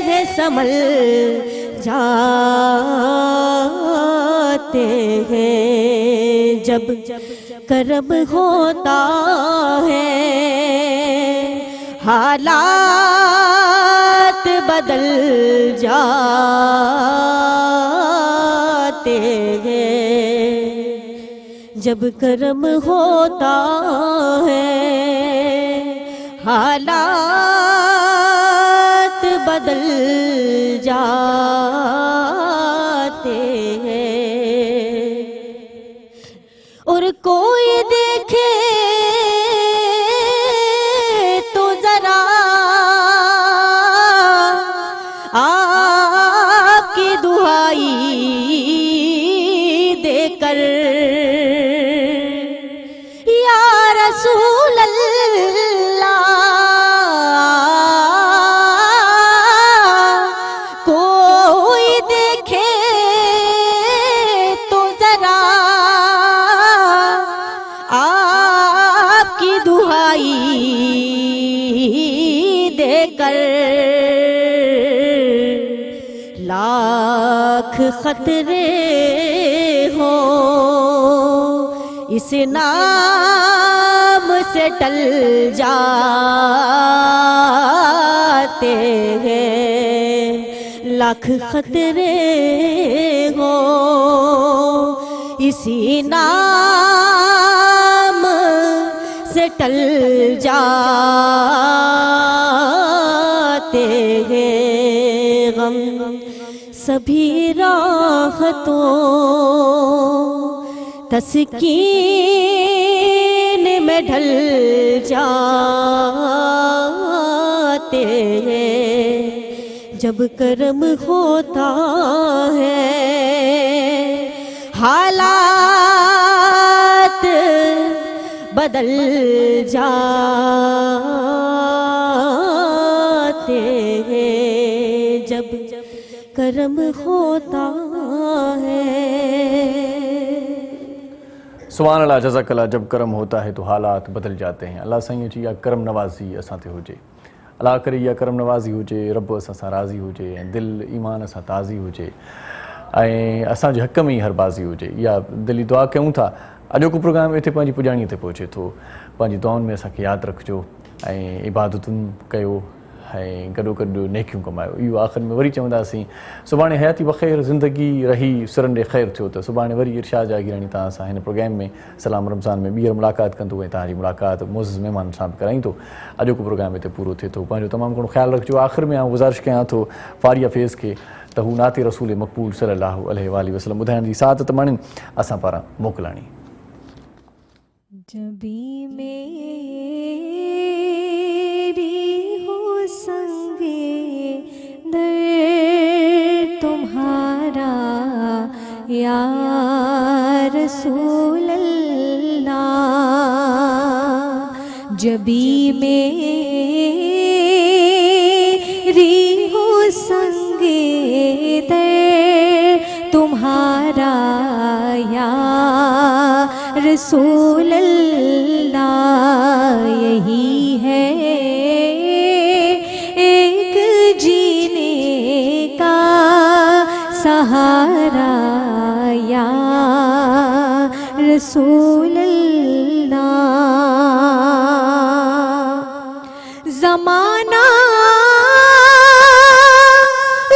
[SPEAKER 2] ہیں سنبھل جاتے ہیں جب کرم ہوتا ہے حالات بدل جاتے ہیں جب کرم ہوتا ہے حالات بدل جاتے ہیں اور کوئی دیکھے تو ذرا آپ کی دعائی دے کر یا رسول اللہ کوئی دیکھے تو ذرا آپ کی دعائی دے کر لاکھ خطرے ہوں اس نام سے ٹل جاتے ہیں لاکھ خطرے ہوں اسی نام سے ٹل جاتے ہیں غم سبھی راحتوں تسکین میں ڈھل جاتے ہیں جب کرم ہوتا ہے حالات بدل جاتے ہیں جب کرم ہوتا ہے
[SPEAKER 1] سبحان اللہ جزاک اللہ جب کرم ہوتا ہے تو حالات بدل جاتے ہیں اللہ سائیں جی یا کرم نوازی اساں تے ہوجے اللہ کرے یا کرم نوازی ہوجے رب اساں سان راضی ہوجے دل ایمان اساں تازی ہوجے اساں جے حق میں ہر بازی ہوجے یا دلی دعا کیوں تھا اجو کو پروگرام ایتھے پانجی پجاڑی تے پہنچے تو پانجی دعاؤں میں اساں کے یاد رکھجو عبادتن کیو گڈو گڈ نیکیوں کمایو یہ آخر میں وری چونداسیں سبحانے حیاتی بخیر زندگی رہی سرنڈے خیر تھو تو سبحانے وری ارشاد جاگیرانی تاں ساں ہن پروگرام میں سلام رمضان میں بیر ملاقات کندو تاں جی ملاقات معزز مہمان سان کرائیں تو اجو کو پروگرام تے پورو تھے تو پانجو تمام کو خیال رکھجو آخر میں گزارش کیاں تو فاریہ فیض کے تہو نعت رسول مقبول صلی اللہ علیہ وآلہ وسلم ٻڌائڻ جی سعادت ماڻين اساں پاران موڪلاڻي
[SPEAKER 2] جبھی میری ہو سنگ در تمہارا یا رسول اللہ جبھی میری ہو سنگ در تمہارا یا रसूल अल्लाह यही है एक जीने का सहारा या रसूल अल्लाह। ज़माना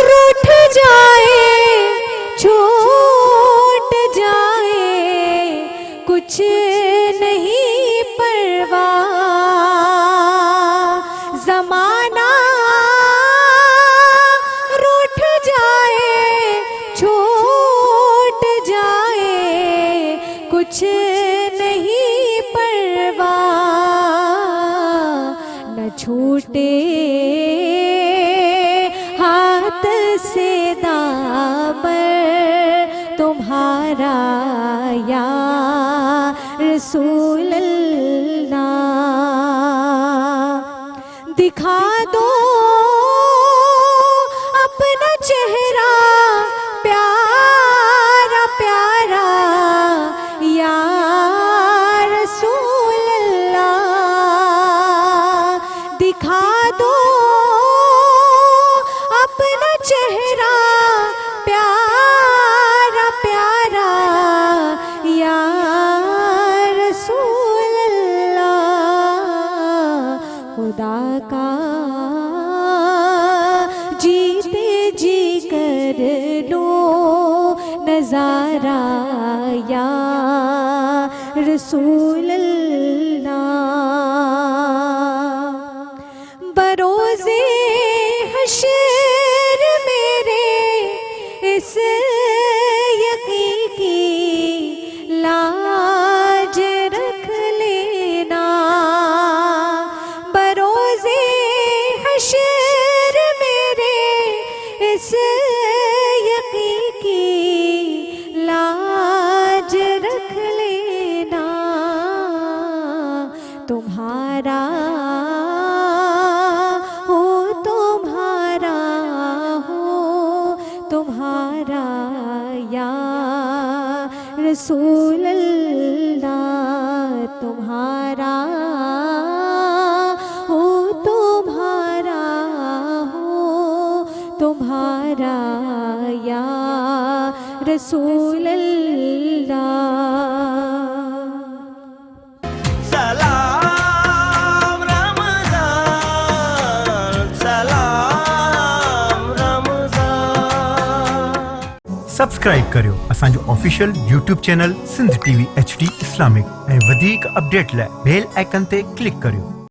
[SPEAKER 2] रूठ जाए छूट जाए कुछ नहीं परवाह। ज़माना रूठ जाए छूट जाए कुछ नहीं परवाह। न छूटे हाथ से दामन तुम्हारा या रसूल अल्लाह। दिखा दो अपना चेहरा प्यारा प्यारा या रसूल अल्लाह। दिखा दो अपना चेहरा प्यारा प्यारा या रसूल अल्लाह। खुदा का जीते जी कर लो नजारा या रसूल अल्लाह। बरोज़े हश्र मेरे इस यकीन की लाज रख लेना। बरोज़े हश्र मेरे इस यकीन की लाज रख लेना। तुम्हारा हो तुम्हारा हो तुम्हारा या रसूल अल्लाह। तुम्हारा हो तुम्हारा हो तुम्हारा या रसूल अल्लाह।
[SPEAKER 5] सलाम रमज़ान सलाम रमज़ान।
[SPEAKER 6] सब्सक्राइब करियो असांजो official YouTube channel Sindh TV HD Islamic ऐं वधीक अपडेट लाइ बेल आइकन ते क्लिक करियो।